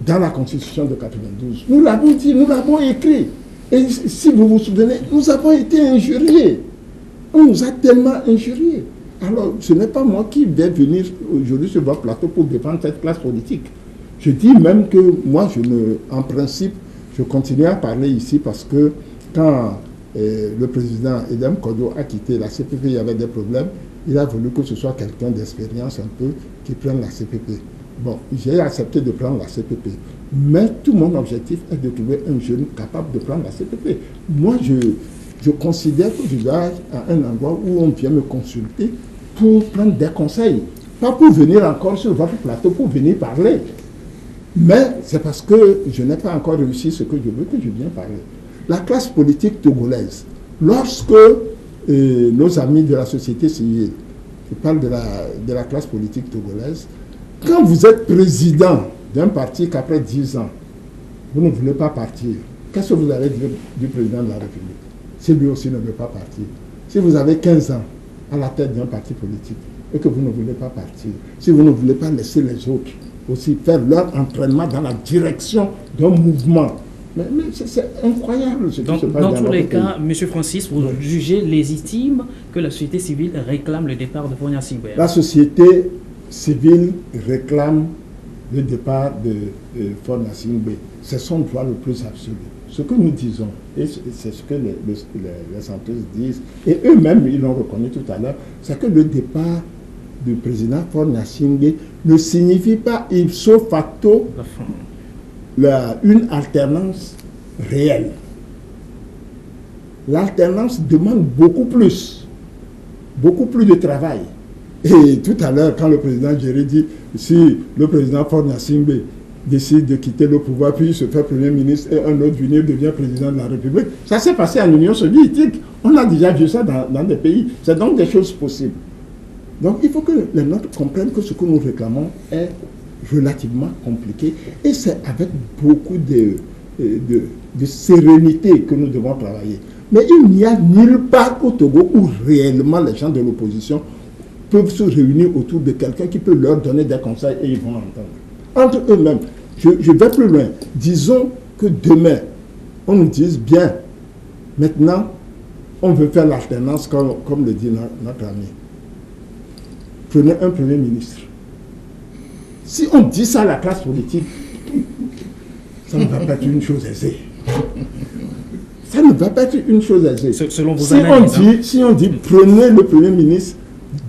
Speaker 5: dans la Constitution de 92. Nous l'avons dit, nous l'avons écrit. Et si vous vous souvenez, nous avons été injuriés. On nous a tellement injuriés. Alors, ce n'est pas moi qui vais venir aujourd'hui sur votre plateau pour défendre cette classe politique. Je dis même que moi, en principe, je continue à parler ici parce que quand le président Edem Kodo a quitté la CPP, il y avait des problèmes. Il a voulu que ce soit quelqu'un d'expérience un peu qui prenne la CPP. Bon, j'ai accepté de prendre la CPP. Mais tout mon objectif est de trouver un jeune capable de prendre la CPP. Moi, je considère que je dois être à un endroit où on vient me consulter pour prendre des conseils. Pas pour venir encore sur votre plateau, pour venir parler. Mais c'est parce que je n'ai pas encore réussi ce que je veux que je viens parler. La classe politique togolaise, lorsque nos amis de la société civile, je parle de la classe politique togolaise, quand vous êtes président d'un parti qu'après 10 ans, vous ne voulez pas partir, qu'est-ce que vous allez dire du président de la République? Si lui aussi ne veut pas partir. Si vous avez 15 ans à la tête d'un parti politique et que vous ne voulez pas partir, si vous ne voulez pas laisser les autres aussi faire leur entraînement dans la direction d'un mouvement, mais c'est incroyable ce qui se passe
Speaker 1: dans tous les
Speaker 5: pays.
Speaker 1: cas, M. Francis, vous jugez légitime que la société civile réclame le départ de Fornia Singbe?
Speaker 5: La société civile réclame le départ de Fornia Singbe. C'est son droit le plus absolu. Ce que nous disons, et c'est ce que les centristes disent, et eux-mêmes ils l'ont reconnu tout à l'heure, c'est que le départ du président Fornia Singbe ne signifie pas ipso facto une alternance réelle. L'alternance demande beaucoup plus de travail. Et tout à l'heure, quand le président Géry dit, si le président Fornia Singbe décide de quitter le pouvoir, puis se fait Premier ministre et un autre venir devient président de la République, ça s'est passé en Union soviétique. On a déjà vu ça dans des pays. C'est donc des choses possibles. Donc il faut que les nôtres comprennent que ce que nous réclamons est relativement compliqué et c'est avec beaucoup de sérénité que nous devons travailler. Mais il n'y a nulle part au Togo où réellement les gens de l'opposition peuvent se réunir autour de quelqu'un qui peut leur donner des conseils et ils vont entendre. Entre eux-mêmes, je vais plus loin. Disons que demain, on nous dise bien, maintenant, on veut faire l'alternance comme le dit notre ami. Prenez un Premier ministre. Si on dit ça à la classe politique, ça ne va pas être une chose aisée. Ça ne va pas être une chose aisée.
Speaker 1: Selon vos analyses,
Speaker 5: si on dit prenez le Premier ministre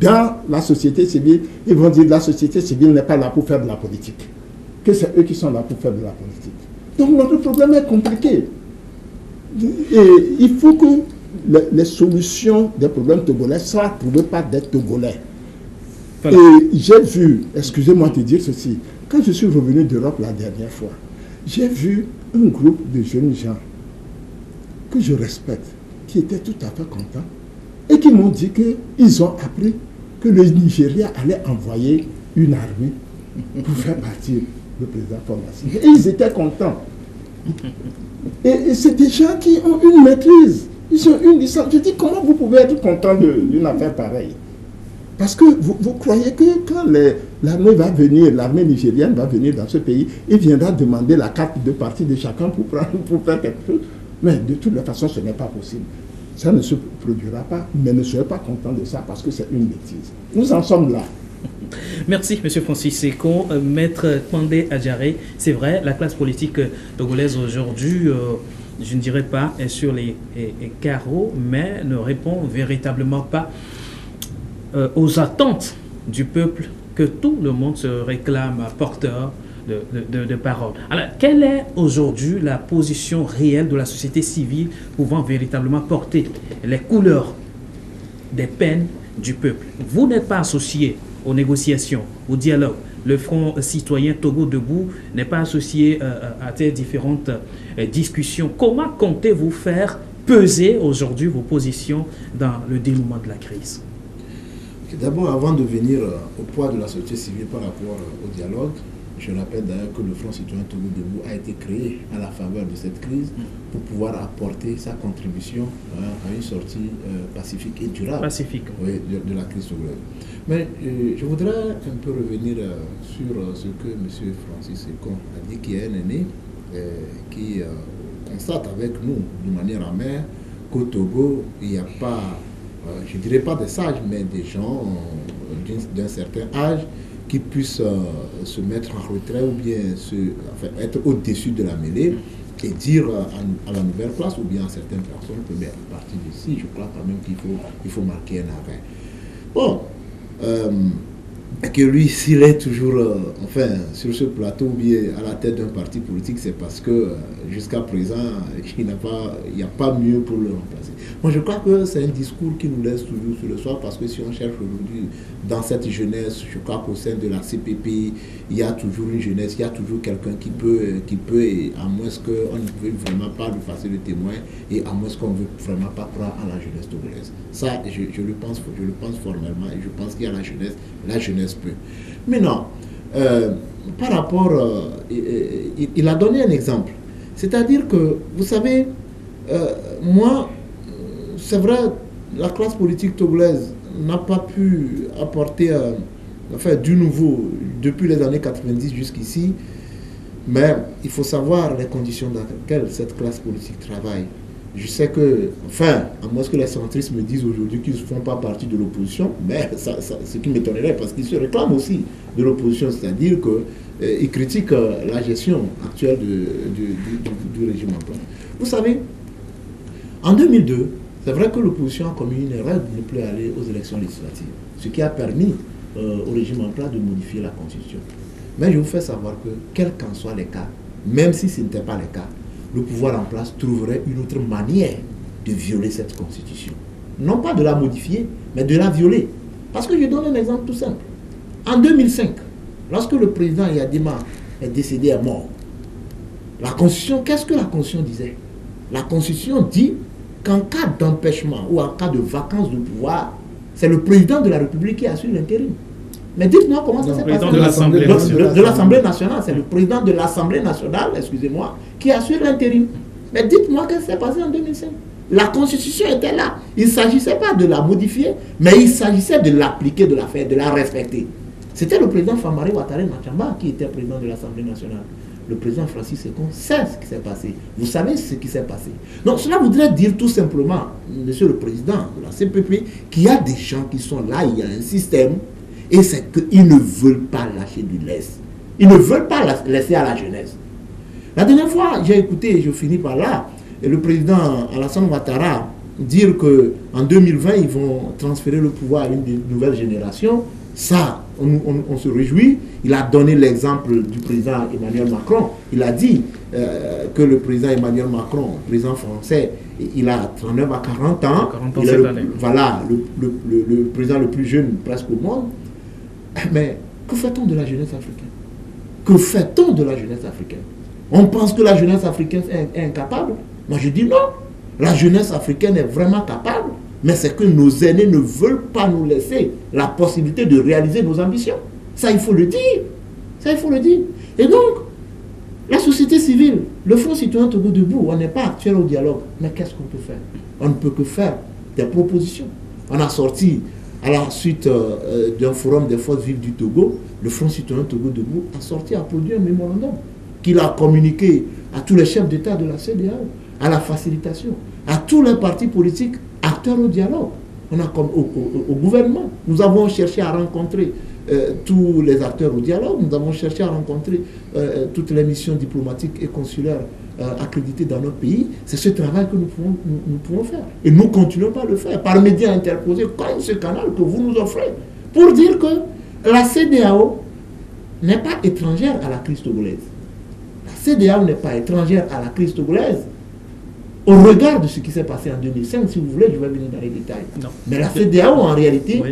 Speaker 5: dans la société civile, ils vont dire la société civile n'est pas là pour faire de la politique. Que c'est eux qui sont là pour faire de la politique. Donc notre problème est compliqué. Et il faut que les solutions des problèmes togolais soient trouvées par des Togolais. Voilà. Et j'ai vu, excusez-moi de dire ceci, quand je suis revenu d'Europe la dernière fois, j'ai vu un groupe de jeunes gens que je respecte, qui étaient tout à fait contents, et qui m'ont dit qu'ils ont appris que le Nigeria allait envoyer une armée pour faire partir le président Fornia Singbe. Et ils étaient contents. Et c'est des gens qui ont une maîtrise, ils ont une licence. Je dis, comment vous pouvez être content d'une affaire pareille? Parce que vous croyez que quand l'armée va venir, l'armée nigérienne va venir dans ce pays, il viendra demander la carte de parti de chacun pour faire quelque chose. Mais de toute façon, ce n'est pas possible. Ça ne se produira pas, mais ne soyez pas content de ça parce que c'est une bêtise. Nous en sommes là.
Speaker 1: Merci, M. Francis Seko. Maître Pandé Adjaré, c'est vrai, la classe politique togolaise aujourd'hui, je ne dirais pas, est sur les carreaux, mais ne répond véritablement pas aux attentes du peuple que tout le monde se réclame porteur de parole. Alors, quelle est aujourd'hui la position réelle de la société civile pouvant véritablement porter les couleurs des peines du peuple? Vous n'êtes pas associé aux négociations, au dialogue. Le Front citoyen Togo Debout n'est pas associé à ces différentes discussions. Comment comptez-vous faire peser aujourd'hui vos positions dans le dénouement de la crise?
Speaker 3: D'abord, avant de venir au poids de la société civile par rapport au dialogue, je rappelle d'ailleurs que le Front citoyen Togo Debout a été créé à la faveur de cette crise pour pouvoir apporter sa contribution à une sortie pacifique et durable de la crise togolaise. Mais je voudrais un peu revenir sur ce que M. Francis Seko a dit, qui est un aîné, qui constate avec nous de manière amère qu'au Togo, il n'y a pas, je ne dirais pas des sages, mais des gens d'un certain âge qui puissent se mettre en retrait ou bien être au-dessus de la mêlée et dire à la nouvelle classe ou bien à certaines personnes que à partir d'ici, je crois quand même qu'il faut marquer un arrêt. Bon, que lui, s'il est toujours sur ce plateau ou bien à la tête d'un parti politique, c'est parce que jusqu'à présent, il n'y a pas mieux pour le remplacer. Moi, je crois que c'est un discours qui nous laisse toujours sur le soir, parce que si on cherche aujourd'hui dans cette jeunesse, je crois qu'au sein de la CPP, il y a toujours une jeunesse, il y a toujours quelqu'un qui peut, à moins qu'on ne veuille vraiment pas lui passer le témoin, et à moins qu'on ne veuille vraiment pas croire à la jeunesse togolaise. Ça, je le pense formellement, et je pense qu'il y a la jeunesse peut. Maintenant, par rapport, il a donné un exemple. C'est-à-dire que, vous savez, moi, c'est vrai, la classe politique togolaise n'a pas pu apporter du nouveau depuis les années 90 jusqu'ici, mais il faut savoir les conditions dans lesquelles cette classe politique travaille. Je sais que, à moins que les centristes me disent aujourd'hui qu'ils ne font pas partie de l'opposition, mais ce qui m'étonnerait, parce qu'ils se réclament aussi de l'opposition, c'est-à-dire qu'ils critiquent la gestion actuelle du régime en place. Vous savez, en 2002, c'est vrai que l'opposition a commis une erreur de ne plus aller aux élections législatives, ce qui a permis au régime en place de modifier la Constitution. Mais je vous fais savoir que, quels qu'en soient les cas, même si ce n'était pas le cas, le pouvoir en place trouverait une autre manière de violer cette Constitution. Non pas de la modifier, mais de la violer. Parce que je donne un exemple tout simple. En 2005, lorsque le président Yadima est décédé, est mort, la Constitution, qu'est-ce que la Constitution disait? La Constitution dit qu'en cas d'empêchement ou en cas de vacance de pouvoir, c'est le président de la République qui assure l'intérim. Mais dites-moi comment ça s'est passé. De l'Assemblée nationale, c'est le président de l'Assemblée nationale, excusez-moi, qui assure l'intérim. Mais dites-moi qu'est-ce qui s'est passé en 2005. La Constitution était là. Il ne s'agissait pas de la modifier, mais il s'agissait de l'appliquer, de la faire, de la respecter. C'était le président Famara Ouattara Machamba qui était président de l'Assemblée nationale. Le président Francis Seko sait ce qui s'est passé. Vous savez ce qui s'est passé. Donc cela voudrait dire tout simplement, monsieur le président de la CPP, qu'il y a des gens qui sont là, il y a un système, et c'est qu'ils ne veulent pas lâcher du lest. Ils ne veulent pas laisser à la jeunesse. La dernière fois, j'ai écouté, et je finis par là, le président Alassane Ouattara dire qu'en 2020, ils vont transférer le pouvoir à une nouvelle génération. Ça, on se réjouit. Il a donné l'exemple du président Emmanuel Macron. Il a dit que le président Emmanuel Macron, président français, il a 39 à 40 ans. 40 ans cette année. Voilà, le président le plus jeune presque au monde. Mais que fait-on de la jeunesse africaine? Que fait-on de la jeunesse africaine? On pense que la jeunesse africaine est incapable. Moi je dis non. La jeunesse africaine est vraiment capable. Mais c'est que nos aînés ne veulent pas nous laisser la possibilité de réaliser nos ambitions. Ça, il faut le dire. Ça, il faut le dire. Et donc, la société civile, le Front citoyen Togo Debout, on n'est pas actuel au dialogue. Mais qu'est-ce qu'on peut faire? On ne peut que faire des propositions. On a sorti, à la suite d'un forum des forces vives du Togo, le Front citoyen Togo Debout a sorti, a produit un mémorandum qu'il a communiqué à tous les chefs d'État de la CEDEAO, à la facilitation, à tous les partis politiques acteurs au dialogue. On a comme au gouvernement. Nous avons cherché à rencontrer tous les acteurs au dialogue. Nous avons cherché à rencontrer toutes les missions diplomatiques et consulaires accréditées dans notre pays. C'est ce travail que nous pouvons faire. Et nous continuons à le faire par médias interposés comme ce canal que vous nous offrez pour dire que la CEDEAO n'est pas étrangère à la crise togolaise. La CEDEAO n'est pas étrangère à la crise togolaise. Au regard de ce qui s'est passé en 2005, si vous voulez, je vais venir dans les détails. Non. Mais la CEDEAO, en réalité,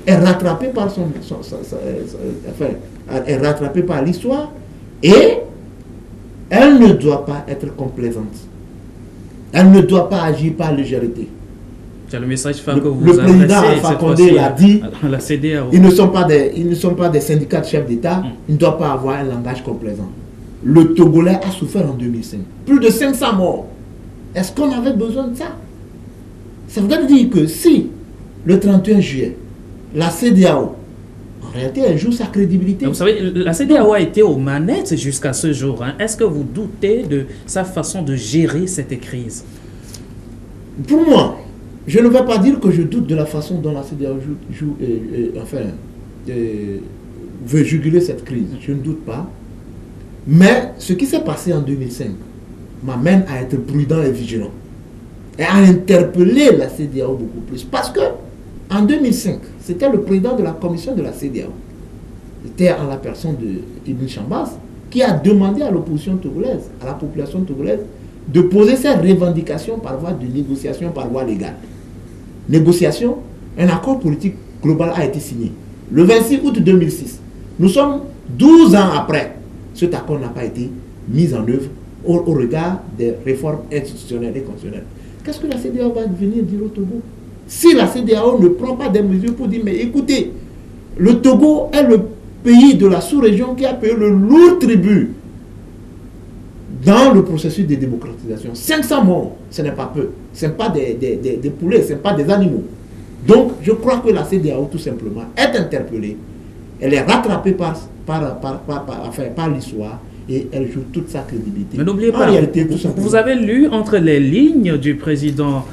Speaker 3: est rattrapée par est rattrapée par l'histoire et elle ne doit pas être complaisante. Elle ne doit pas agir par légèreté.
Speaker 1: C'est le message que vous
Speaker 3: le président Alpha Condé l'a dit,
Speaker 1: la CEDEAO.
Speaker 3: Ils ne sont pas des syndicats de chefs d'État, ils ne doivent pas avoir un langage complaisant. Le Togolais a souffert en 2005. Plus de 500 morts. Est-ce qu'on avait besoin de ça? Ça veut dire que si, le 31 juillet, la CEDEAO, en réalité, elle joue sa crédibilité.
Speaker 1: Vous savez, la CEDEAO a été aux manettes jusqu'à ce jour. Est-ce que vous doutez de sa façon de gérer cette crise?
Speaker 3: Pour moi, je ne vais pas dire que je doute de la façon dont la CEDEAO veut juguler cette crise. Je ne doute pas. Mais ce qui s'est passé en 2005 m'amène à être prudent et vigilant. Et à interpeller la CEDEAO beaucoup plus. Parce que en 2005, c'était le président de la commission de la CEDEAO. C'était en la personne de Ibn Chambas qui a demandé à l'opposition togolaise, à la population togolaise, de poser ses revendications par voie de négociation, par voie légale. Négociation, un accord politique global a été signé le 26 août 2006. Nous sommes 12 ans après. Cet accord n'a pas été mis en œuvre au regard des réformes institutionnelles et constitutionnelles. Qu'est-ce que la CEDEAO va venir dire au Togo? Si la CEDEAO ne prend pas des mesures pour dire, mais écoutez, le Togo est le pays de la sous-région qui a payé le lourd tribut dans le processus de démocratisation. 500 morts, ce n'est pas peu. Ce n'est pas des poulets, ce n'est pas des animaux. Donc, je crois que la CEDEAO, tout simplement, est interpellée. Elle est rattrapée par l'histoire et elle joue toute sa crédibilité.
Speaker 1: Mais n'oubliez pas, vous avez lu entre les lignes du président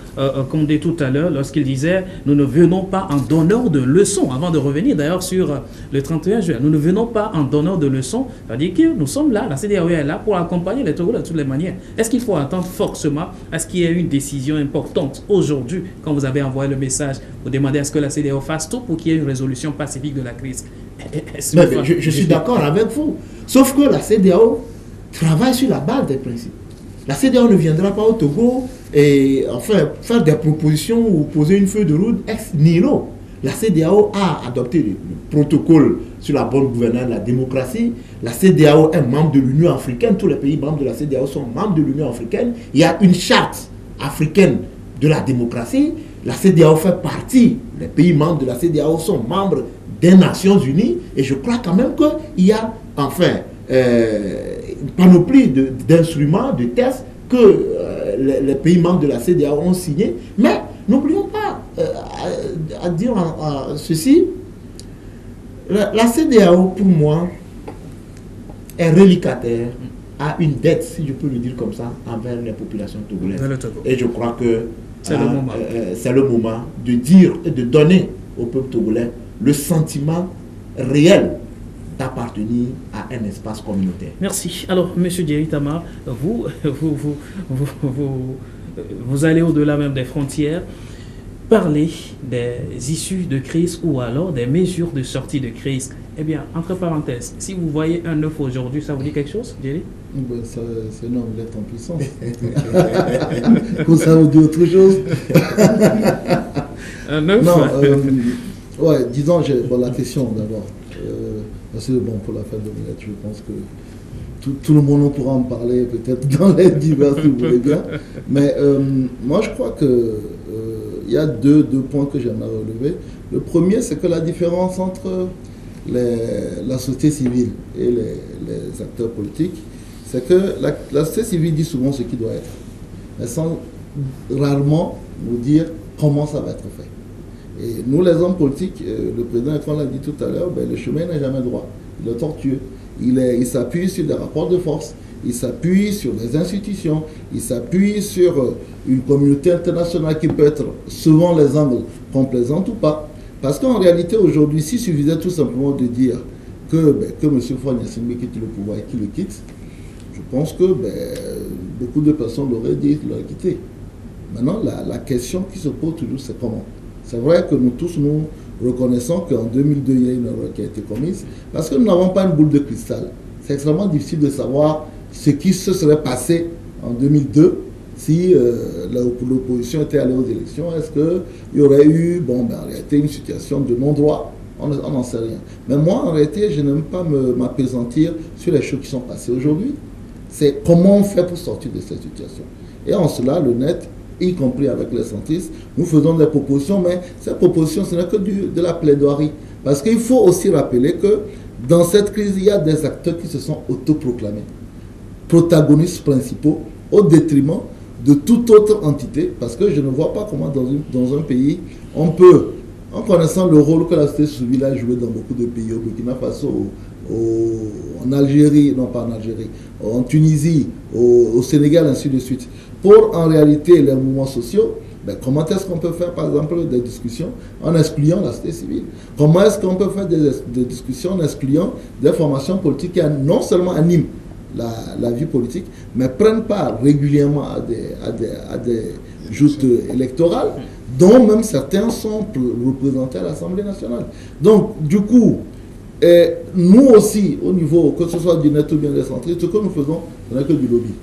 Speaker 1: Condé tout à l'heure lorsqu'il disait « Nous ne venons pas en donneur de leçons », avant de revenir d'ailleurs sur le 31 juin. Nous ne venons pas en donneur de leçons, c'est-à-dire que nous sommes là, la CEDEAO est là pour accompagner les Togolais de toutes les manières. Est-ce qu'il faut attendre forcément à ce qu'il y ait une décision importante aujourd'hui, quand vous avez envoyé le message, vous demandez à ce que la CEDEAO fasse tout pour qu'il y ait une résolution pacifique de la crise?
Speaker 3: Je suis d'accord avec vous. Sauf que la CEDEAO travaille sur la base des principes. La CEDEAO ne viendra pas au Togo et faire des propositions ou poser une feuille de route ex nihilo. La CEDEAO a adopté le protocole sur la bonne gouvernance, la démocratie. La CEDEAO est membre de l'Union africaine. Tous les pays membres de la CEDEAO sont membres de l'Union africaine. Il y a une charte africaine de la démocratie. La CEDEAO fait partie, les pays membres de la CEDEAO sont membres des Nations Unies. Et je crois quand même qu'il y a une panoplie d'instruments, de tests que les pays membres de la CEDEAO ont signés. Mais n'oublions pas à dire ceci, la CEDEAO pour moi est relicataire, a une dette, si je peux le dire comme ça, envers les populations togolaises. Et je crois que c'est le moment de dire et de donner au peuple togolais le sentiment réel d'appartenir à un espace communautaire.
Speaker 1: Merci. Alors, M. Djeri Tama, vous allez au-delà même des frontières, parler des issues de crise ou alors des mesures de sortie de crise. Eh bien, entre parenthèses, si vous voyez un œuf aujourd'hui, ça vous dit quelque chose, Djeri?
Speaker 4: C'est une omelette en puissance. Ou ça vous dit autre chose?
Speaker 1: Un œuf?
Speaker 4: Non, ouais, disons, la question d'abord. Parce que pour la fête de l'omelette, je pense que tout le monde pourra en parler peut-être dans les divers si vous voulez bien. Mais moi, je crois que il y a deux points que j'aimerais relever. Le premier, c'est que la différence entre la société civile et les acteurs politiques, c'est que la société civile dit souvent ce qui doit être, mais sans rarement nous dire comment ça va être fait. Et nous, les hommes politiques, le président Etouan l'a dit tout à l'heure, le chemin n'est jamais droit, il est tortueux. Il s'appuie sur des rapports de force, il s'appuie sur les institutions, il s'appuie sur une communauté internationale qui peut être, selon les angles, complaisante ou pas. Parce qu'en réalité, aujourd'hui, s'il suffisait tout simplement de dire que M. Faure Gnassingbé quitte le pouvoir et qu'il le quitte, je pense que beaucoup de personnes l'auraient dit qu'il l'aurait quitté. Maintenant, la question qui se pose toujours, c'est comment. C'est vrai que nous tous, nous reconnaissons qu'en 2002, il y a une erreur qui a été commise, parce que nous n'avons pas une boule de cristal. C'est extrêmement difficile de savoir ce qui se serait passé en 2002 si l'opposition était allée aux élections. Est-ce qu'il y aurait eu, en réalité, une situation de non-droit? On n'en sait rien. Mais moi, en réalité, je n'aime pas m'appesantir sur les choses qui sont passées aujourd'hui. C'est comment on fait pour sortir de cette situation. Et en cela, le net, y compris avec les centristes, nous faisons des propositions, mais ces propositions, ce n'est que de la plaidoirie. Parce qu'il faut aussi rappeler que dans cette crise, il y a des acteurs qui se sont autoproclamés protagonistes principaux au détriment de toute autre entité, parce que je ne vois pas comment dans un pays, on peut, en connaissant le rôle que la société civile a joué dans beaucoup de pays, au Burkina Faso, en Algérie, non pas en Algérie, en Tunisie, au Sénégal, ainsi de suite, pour en réalité les mouvements sociaux, comment est-ce qu'on peut faire par exemple des discussions en excluant la société civile? Comment est-ce qu'on peut faire des discussions en excluant des formations politiques qui non seulement animent la vie politique, mais prennent part régulièrement à des joutes électorales, dont même certains sont représentés à l'Assemblée nationale. Donc, du coup, nous aussi, au niveau, que ce soit du net ou bien des centristes, ce que nous faisons, ce n'est que du lobby.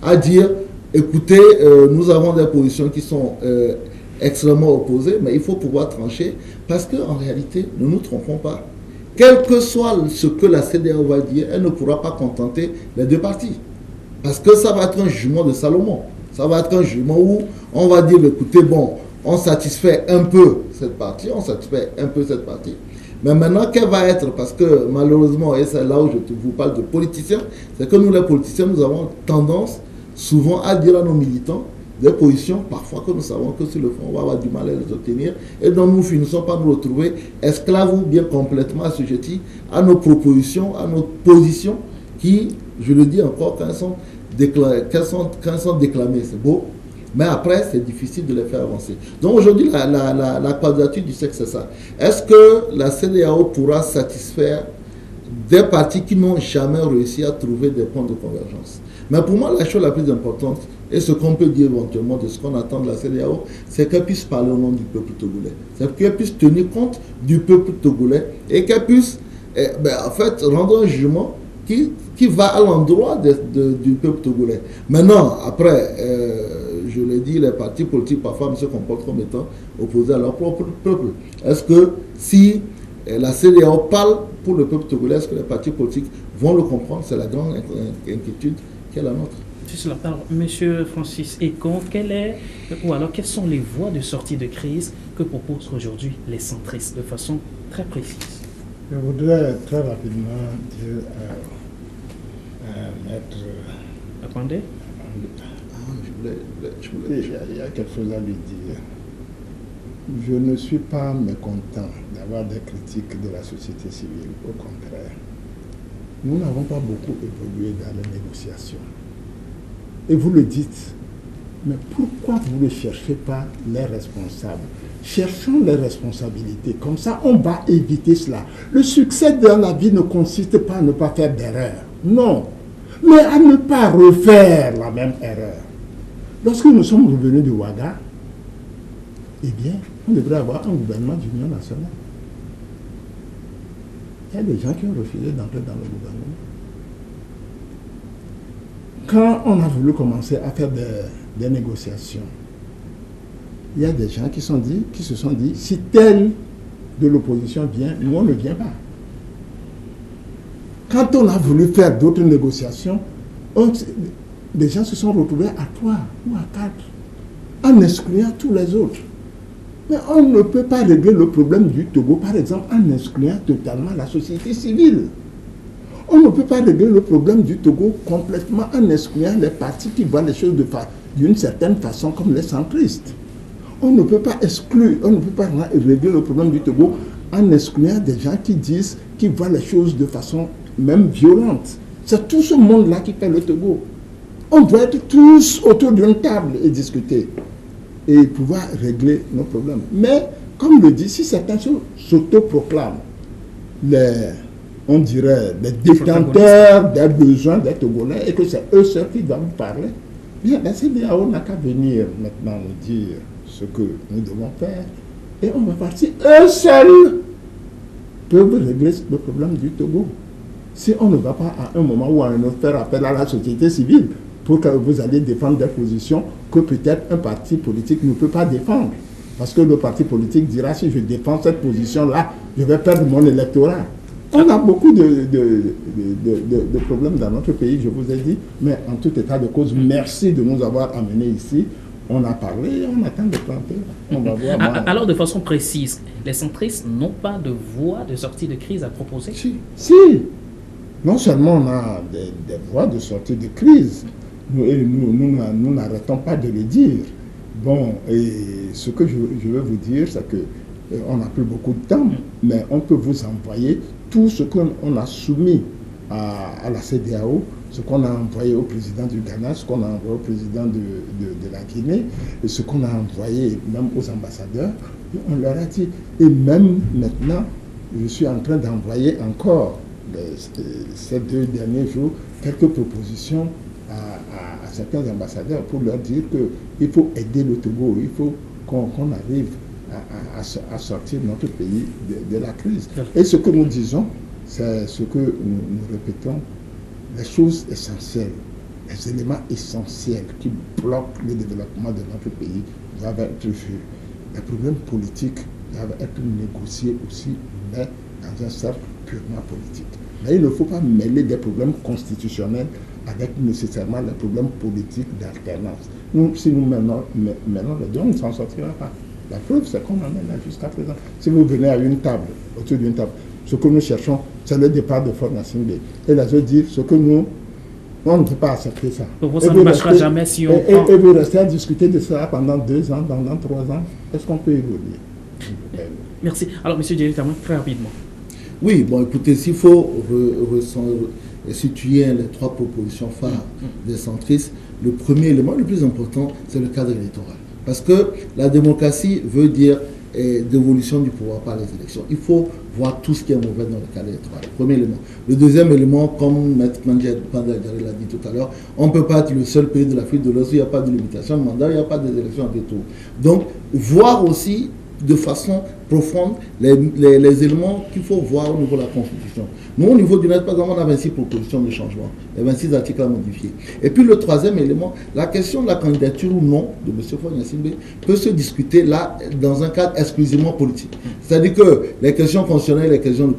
Speaker 4: À dire, écoutez, nous avons des positions qui sont extrêmement opposées, mais il faut pouvoir trancher, parce qu'en réalité, ne nous trompons pas. Quel que soit ce que la CEDEAO va dire, elle ne pourra pas contenter les deux parties. Parce que ça va être un jugement de Salomon. Ça va être un jugement où on va dire, écoutez, on satisfait un peu cette partie, on satisfait un peu cette partie. Mais maintenant, quelle va être? Parce que malheureusement, et c'est là où je vous parle de politiciens, c'est que nous, les politiciens, nous avons tendance souvent à dire à nos militants des positions, parfois que nous savons que sur le fond, on va avoir du mal à les obtenir, et donc nous finissons par nous retrouver esclaves ou bien complètement assujettis à nos propositions, à nos positions, qui, je le dis encore, quand elles sont déclamées, c'est beau, mais après, c'est difficile de les faire avancer. Donc aujourd'hui, la quadrature du cercle, c'est ça. Est-ce que la CEDEAO pourra satisfaire des partis qui n'ont jamais réussi à trouver des points de convergence? Mais pour moi, la chose la plus importante, et ce qu'on peut dire éventuellement de ce qu'on attend de la CEDEAO, c'est qu'elle puisse parler au nom du peuple togolais. C'est qu'elle puisse tenir compte du peuple togolais et qu'elle puisse, en fait, rendre un jugement qui va à l'endroit du peuple togolais. Maintenant, après, je l'ai dit, les partis politiques parfois se comportent comme étant opposés à leur propre peuple. Est-ce que si la CEDEAO parle pour le peuple togolais, est-ce que les partis politiques vont le comprendre? C'est la grande inquiétude qui est la nôtre.
Speaker 1: Alors, M. Francis Ekong, quelles sont les voies de sortie de crise que proposent aujourd'hui les centristes de façon très précise?
Speaker 5: Je voudrais très rapidement dire à Maître...
Speaker 1: Attendez.
Speaker 5: Il y a quelque chose à lui dire. Je ne suis pas mécontent d'avoir des critiques de la société civile. Au contraire, nous n'avons pas beaucoup évolué dans les négociations. Et vous le dites, mais pourquoi vous ne cherchez pas les responsables? Cherchons les responsabilités, comme ça on va éviter cela. Le succès dans la vie ne consiste pas à ne pas faire d'erreur, non, mais à ne pas refaire la même erreur. Lorsque nous sommes revenus de Ouaga, eh bien, on devrait avoir un gouvernement d'union nationale. Il y a des gens qui ont refusé d'entrer dans le gouvernement. Quand on a voulu commencer à faire des négociations, il y a des gens qui se sont dit, si tel de l'opposition vient, nous on ne vient pas. Quand on a voulu faire d'autres négociations, des gens se sont retrouvés à 3 ou à 4, en excluant tous les autres. Mais on ne peut pas régler le problème du Togo, par exemple, en excluant totalement la société civile. On ne peut pas régler le problème du Togo complètement en excluant les partis qui voient les choses d'une certaine façon comme les centristes. On ne peut pas régler le problème du Togo en excluant des gens qui voient les choses de façon même violente. C'est tout ce monde-là qui fait le Togo. On doit être tous autour d'une table et discuter et pouvoir régler nos problèmes. Mais comme le dit, si certains s'autoproclament on dirait, les détenteurs des besoins des Togolais et que c'est eux seuls qui doivent parler, bien, la CEDEAO n'a qu'à venir maintenant nous dire ce que nous devons faire et on va partir. Eux seuls peuvent régler le problème du Togo. Si on ne va pas à un moment ou à un autre faire appel à la société civile pour que vous allez défendre des positions que peut-être un parti politique ne peut pas défendre. Parce que le parti politique dira, si je défends cette position-là, je vais perdre mon électorat. On a beaucoup de problèmes dans notre pays, je vous ai dit, mais en tout état de cause, merci de nous avoir amenés ici. On a parlé et on attend de planter. On va voir.
Speaker 1: Alors, de façon précise, les centristes n'ont pas de voie de sortie de crise à proposer?
Speaker 5: Si. Non seulement on a des voies de sortie de crise, nous n'arrêtons pas de le dire. Bon, et ce que je veux vous dire, c'est que on n'a plus beaucoup de temps, mais on peut vous envoyer tout ce qu'on a soumis à la CEDEAO, ce qu'on a envoyé au président du Ghana, ce qu'on a envoyé au président de la Guinée, et ce qu'on a envoyé même aux ambassadeurs. Et on leur a dit, et même maintenant, je suis en train d'envoyer encore, ces 2 derniers jours, quelques propositions à certains ambassadeurs pour leur dire qu'il faut aider le Togo, il faut qu'on arrive à sortir notre pays de la crise. Et ce que nous disons, c'est ce que nous répétons, les choses essentielles, les éléments essentiels qui bloquent le développement de notre pays doivent être vus. Les problèmes politiques doivent être négociés aussi, mais dans un cercle purement politique. Mais il ne faut pas mêler des problèmes constitutionnels avec nécessairement les problèmes politiques d'alternance. Si nous mêlons les deux, on ne s'en sortira pas. La preuve, c'est qu'on en est là jusqu'à présent. Si vous venez à une table, autour d'une table, ce que nous cherchons, c'est le départ de Faure Gnassingbé. Et les autres disent, ce que nous, on ne peut pas accepter ça.
Speaker 1: Pour vous, ça ne marchera jamais si on...
Speaker 5: Et vous restez à discuter de ça pendant 2 ans, pendant 3 ans. Est-ce qu'on peut évoluer?
Speaker 1: Merci. Alors, M. Djeri Tama, très rapidement.
Speaker 4: Oui, bon, écoutez, s'il faut situer les 3 propositions phares des centristes, le premier élément, le plus important, c'est le cadre électoral. Parce que la démocratie veut dire dévolution du pouvoir par les élections. Il faut voir tout ce qui est mauvais dans le cadre électoral. Premier élément. Le deuxième élément, comme Maître Pandjari l'a dit tout à l'heure, on ne peut pas être le seul pays de l'Afrique de l'Ouest où il n'y a pas de limitation de mandat, il n'y a pas d'élection à deux tours. Donc, voir aussi de façon profonde les éléments qu'il faut voir au niveau de la Constitution. Nous, au niveau du net, par exemple, on a 26 propositions de changement, et 26 articles à modifier. Et puis le troisième élément, la question de la candidature ou non de M. Faure Gnassingbé peut se discuter là dans un cadre exclusivement politique. C'est-à-dire que les questions constitutionnelles, les questions du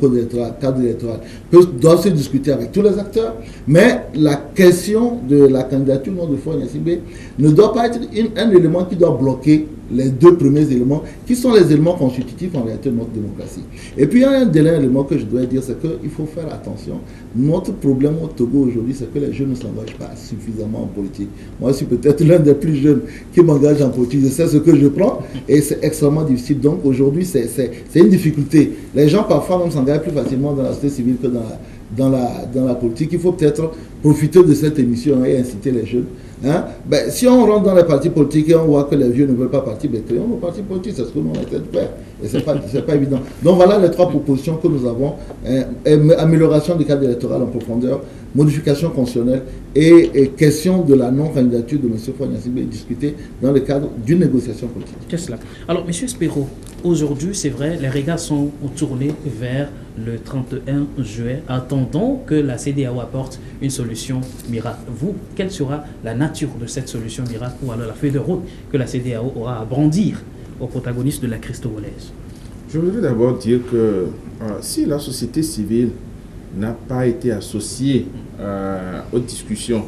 Speaker 4: cadre électoral doivent se discuter avec tous les acteurs, mais la question de la candidature ou non de Faure Gnassingbé ne doit pas être un élément qui doit bloquer les 2 premiers éléments, qui sont les éléments constitutifs en réalité de notre démocratie. Et puis il y a un dernier élément que je dois dire, c'est qu'il faut faire attention. Notre problème au Togo aujourd'hui, c'est que les jeunes ne s'engagent pas suffisamment en politique. Moi, je suis peut-être l'un des plus jeunes qui m'engage en politique. Je sais ce que je prends et c'est extrêmement difficile. Donc aujourd'hui, c'est une difficulté. Les gens parfois même s'engagent plus facilement dans la société civile que dans la politique. Il faut peut-être profiter de cette émission et inciter les jeunes. Si on rentre dans les partis politiques et on voit que les vieux ne veulent pas partir, créons nos partis politiques, c'est ce que nous on essaie de faire. Et ce n'est pas évident. Donc voilà les 3 propositions que nous avons. Amélioration du cadre électoral en profondeur, modification constitutionnelle et question de la non-candidature de M. Faure Gnassingbé discutée dans le cadre d'une négociation politique.
Speaker 1: Qu'est-ce cela? Alors, M. Spero, aujourd'hui, c'est vrai, les regards sont tournés vers le 31 juillet, attendant que la CEDEAO apporte une solution miracle. Vous, quelle sera la nature de cette solution miracle ou alors la feuille de route que la CEDEAO aura à brandir aux protagonistes de la crise togolaise?
Speaker 2: Je voudrais d'abord dire que si la société civile n'a pas été associée aux discussions,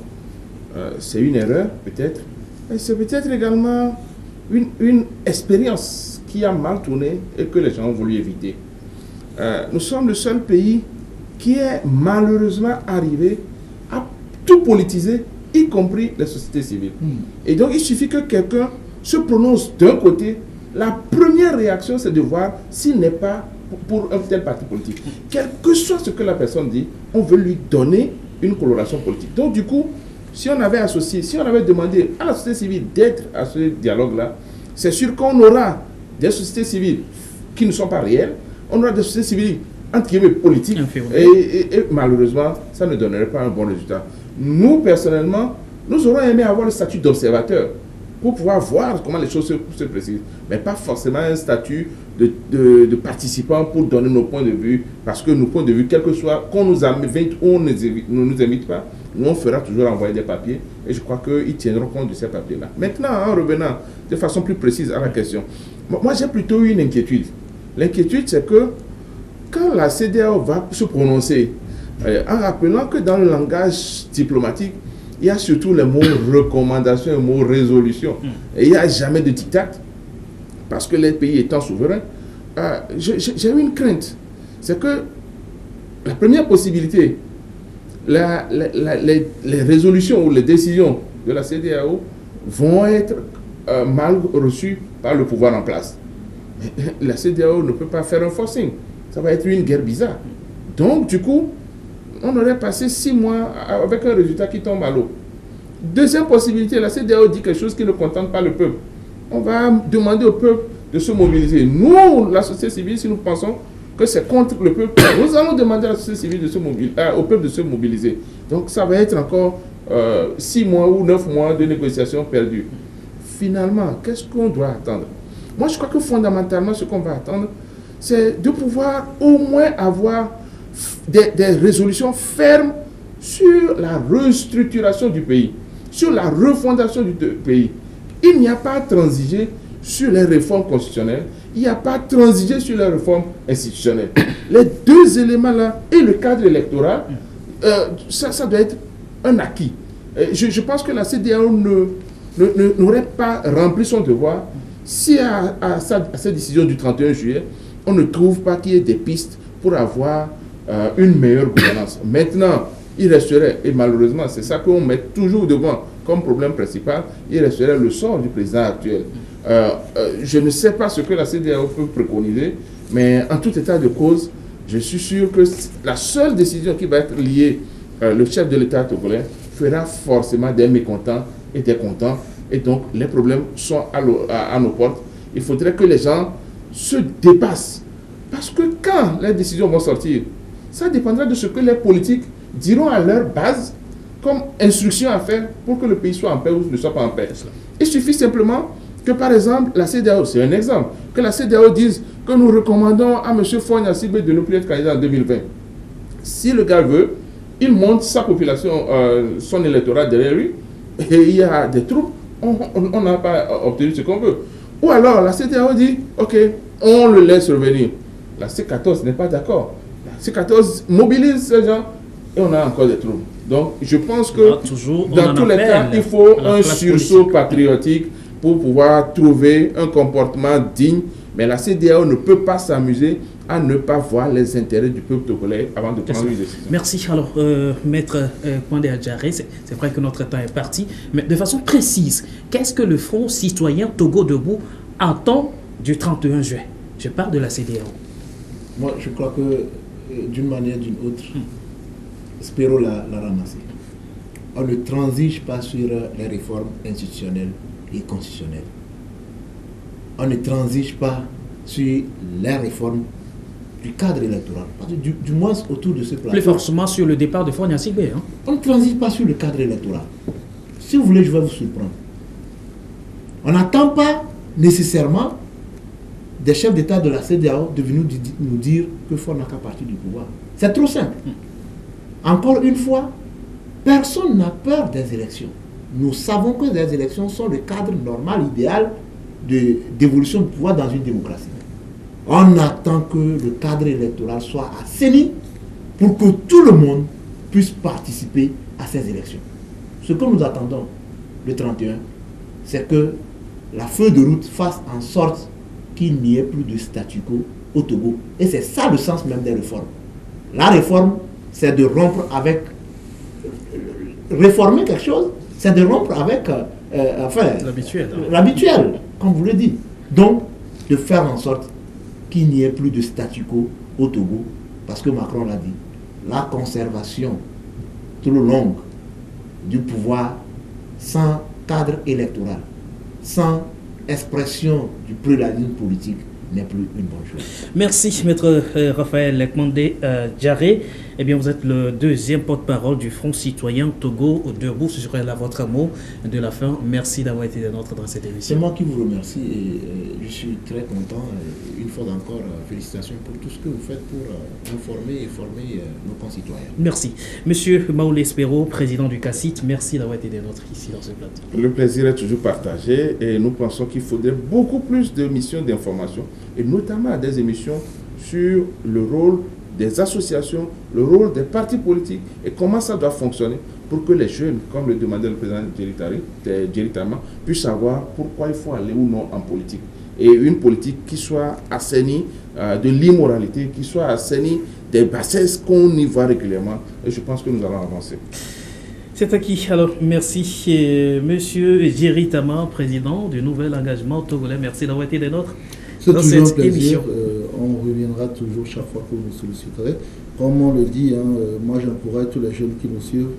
Speaker 2: c'est une erreur peut-être, mais c'est peut-être également une expérience qui a mal tourné et que les gens ont voulu éviter. Nous sommes le seul pays qui est malheureusement arrivé à tout politiser, y compris les sociétés civiles. Et donc il suffit que quelqu'un se prononce d'un côté, la première réaction c'est de voir s'il n'est pas pour un tel parti politique. Quel que soit ce que la personne dit, on veut lui donner une coloration politique. Donc du coup, si on avait associé, si on avait demandé à la société civile d'être à ce dialogue-là, c'est sûr qu'on aura des sociétés civiles qui ne sont pas réelles, on aura des sociétés civiles entre guillemets politiques, et malheureusement, ça ne donnerait pas un bon résultat. Nous, personnellement, nous aurions aimé avoir le statut d'observateur pour pouvoir voir comment les choses se précisent, mais pas forcément un statut de participant pour donner nos points de vue, parce que nos points de vue, quel que soit, qu'on nous invite ou on ne nous invite pas, nous on fera toujours envoyer des papiers, et je crois qu'ils tiendront compte de ces papiers-là. Maintenant, en revenant de façon plus précise à la question, moi j'ai plutôt une inquiétude. L'inquiétude, c'est que quand la CEDEAO va se prononcer, en rappelant que dans le langage diplomatique, il y a surtout les mots recommandation et les mots résolution. Et il n'y a jamais de diktat, parce que les pays étant souverains, j'ai une crainte. C'est que la première possibilité, les résolutions ou les décisions de la CEDEAO vont être mal reçues par le pouvoir en place. La CEDEAO ne peut pas faire un forcing. Ça va être une guerre bizarre. Donc, du coup, on aurait passé 6 mois avec un résultat qui tombe à l'eau. Deuxième possibilité, la CEDEAO dit quelque chose qui ne contente pas le peuple. On va demander au peuple de se mobiliser. Nous, la société civile, si nous pensons que c'est contre le peuple, nous allons demander à la société civile au peuple de se mobiliser. Donc, ça va être encore 6 mois ou 9 mois de négociations perdues. Finalement, qu'est-ce qu'on doit attendre? Moi, je crois que fondamentalement, ce qu'on va attendre, c'est de pouvoir au moins avoir des résolutions fermes sur la restructuration du pays, sur la refondation du pays. Il n'y a pas à transiger sur les réformes constitutionnelles, il n'y a pas à transiger sur les réformes institutionnelles. Les deux éléments-là et le cadre électoral, ça doit être un acquis. Je pense que la CEDEAO n'aurait pas rempli son devoir si à cette décision du 31 juillet, on ne trouve pas qu'il y ait des pistes pour avoir une meilleure gouvernance. Maintenant, il resterait, et malheureusement, c'est ça qu'on met toujours devant comme problème principal, il resterait le sort du président actuel. Je ne sais pas ce que la CEDEAO peut préconiser, mais en tout état de cause, je suis sûr que la seule décision qui va être liée, le chef de l'État togolais fera forcément des mécontents et des contents, et donc les problèmes sont à nos portes. Il faudrait que les gens se dépassent, parce que quand les décisions vont sortir, ça dépendra de ce que les politiques diront à leur base comme instruction à faire pour que le pays soit en paix ou ne soit pas en paix. Il suffit simplement que, par exemple, la CEDEAO, c'est un exemple, que la CEDEAO dise que nous recommandons à M. Fogne Assigbe de ne plus être candidat en 2020. Si le gars veut, il monte sa population, son électorat derrière lui, et il y a des troupes, on n'a pas obtenu ce qu'on veut. Ou alors la CEDEAO dit, ok, on le laisse revenir. La C14 n'est pas d'accord. La C14 mobilise ces gens et on a encore des troubles. Donc je pense que dans tous les cas, il faut un sursaut patriotique pour pouvoir trouver un comportement digne. Mais la CEDEAO ne peut pas s'amuser à ne pas voir les intérêts du peuple togolais avant de prendre une décision.
Speaker 1: Merci. Alors, Maître Kwande Adjaré, c'est vrai que notre temps est parti, mais de façon précise, qu'est-ce que le Front citoyen Togo Debout attend du 31 juin? Je parle de la CEDEAO.
Speaker 3: Moi, je crois que d'une manière ou d'une autre, Spero l'a ramassé. On ne transige pas sur les réformes institutionnelles et constitutionnelles. On ne transige pas sur les réformes du cadre électoral, du moins autour de ce plan.
Speaker 1: Plus forcément sur le départ de Fogne Assigbe.
Speaker 3: On ne transige pas sur le cadre électoral. Si vous voulez, je vais vous surprendre. On n'attend pas nécessairement des chefs d'État de la CEDEAO de venir nous dire que Fogne n'a qu'à partir du pouvoir. C'est trop simple. Encore une fois, personne n'a peur des élections. Nous savons que les élections sont le cadre normal, idéal d'évolution du pouvoir dans une démocratie. On attend que le cadre électoral soit assaini pour que tout le monde puisse participer à ces élections. Ce que nous attendons le 31, c'est que la feuille de route fasse en sorte qu'il n'y ait plus de statu quo au Togo. Et c'est ça le sens même des réformes. La réforme, c'est de rompre avec... Réformer quelque chose, c'est de rompre avec l'habituel, comme vous le dites. Donc, de faire en sorte qu'il n'y ait plus de statu quo au Togo, parce que Macron l'a dit, la conservation trop longue du pouvoir sans cadre électoral, sans expression du pluralisme politique n'est plus une bonne chose.
Speaker 1: Merci, Maître Raphaël Ekmandé Djaré. Eh bien, vous êtes le deuxième porte-parole du Front citoyen Togo debout. Ce serait là votre mot de la fin. Merci d'avoir été des nôtres dans cette émission.
Speaker 3: C'est moi qui vous remercie et je suis très content. Une fois encore, félicitations pour tout ce que vous faites pour informer et former nos concitoyens.
Speaker 1: Merci. Monsieur Maoulé Espero, président du CACIT, merci d'avoir été des nôtres ici dans ce plateau.
Speaker 2: Le plaisir est toujours partagé et nous pensons qu'il faudrait beaucoup plus de missions d'information et notamment des émissions sur le rôle des associations, le rôle des partis politiques et comment ça doit fonctionner pour que les jeunes, comme le demandait le président Djeritama, puissent savoir pourquoi il faut aller ou non en politique. Et une politique qui soit assainie de l'immoralité, qui soit assainie des bassesses qu'on y voit régulièrement. Et je pense que nous allons avancer.
Speaker 1: C'est acquis. Alors, merci, monsieur Djeritama, président du Nouvel Engagement Togolais. Merci d'avoir été des nôtres.
Speaker 4: C'est toujours un plaisir. On reviendra toujours chaque fois que vous nous solliciterez. Comme on le dit, moi j'encourage tous les jeunes qui nous suivent,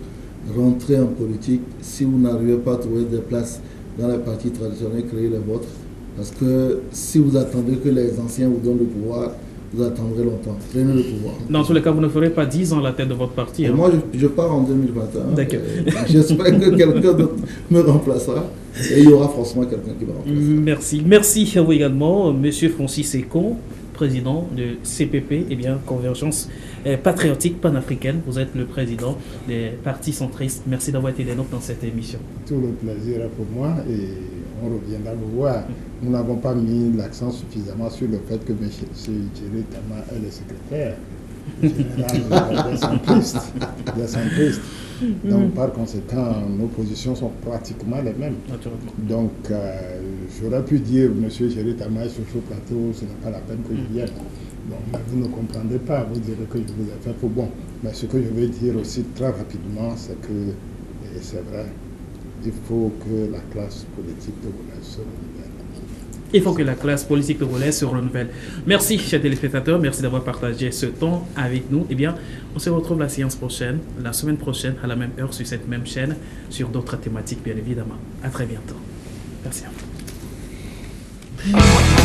Speaker 4: rentrer en politique. Si vous n'arrivez pas à trouver des places dans les partis traditionnels, créez les vôtres. Parce que si vous attendez que les anciens vous donnent le pouvoir, vous attendrez longtemps. Prenez le pouvoir.
Speaker 1: Dans tous les cas, vous ne ferez pas 10 ans à la tête de votre parti.
Speaker 4: Moi, je pars en 2021.
Speaker 1: D'accord.
Speaker 4: J'espère que quelqu'un d'autre me remplacera. Et il y aura forcément quelqu'un qui me remplacera.
Speaker 1: Merci. Merci à vous également, monsieur Francis Ekon, président de CPP, Convergence patriotique panafricaine. Vous êtes le président des partis centristes. Merci d'avoir été des nôtres dans cette émission.
Speaker 5: Tout le plaisir est pour moi et on reviendra vous voir. Nous n'avons pas mis l'accent suffisamment sur le fait que M. Djeritama est le secrétaire général des centristes. Donc, par conséquent, nos positions sont pratiquement les mêmes. Donc, j'aurais pu dire, M. Djeritama est sur ce plateau, ce n'est pas la peine que je vienne. Bon, mais vous ne comprendrez pas, vous direz que je vous ai fait pour bon. Mais ce que je veux dire aussi très rapidement, c'est que, et c'est vrai, il faut que la classe politique togolaise se renouvelle.
Speaker 1: Il faut que la classe politique togolaise se renouvelle. Merci, chers téléspectateurs. Merci d'avoir partagé ce temps avec nous. On se retrouve la semaine prochaine, à la même heure, sur cette même chaîne, sur d'autres thématiques, bien évidemment. À très bientôt. Merci à vous.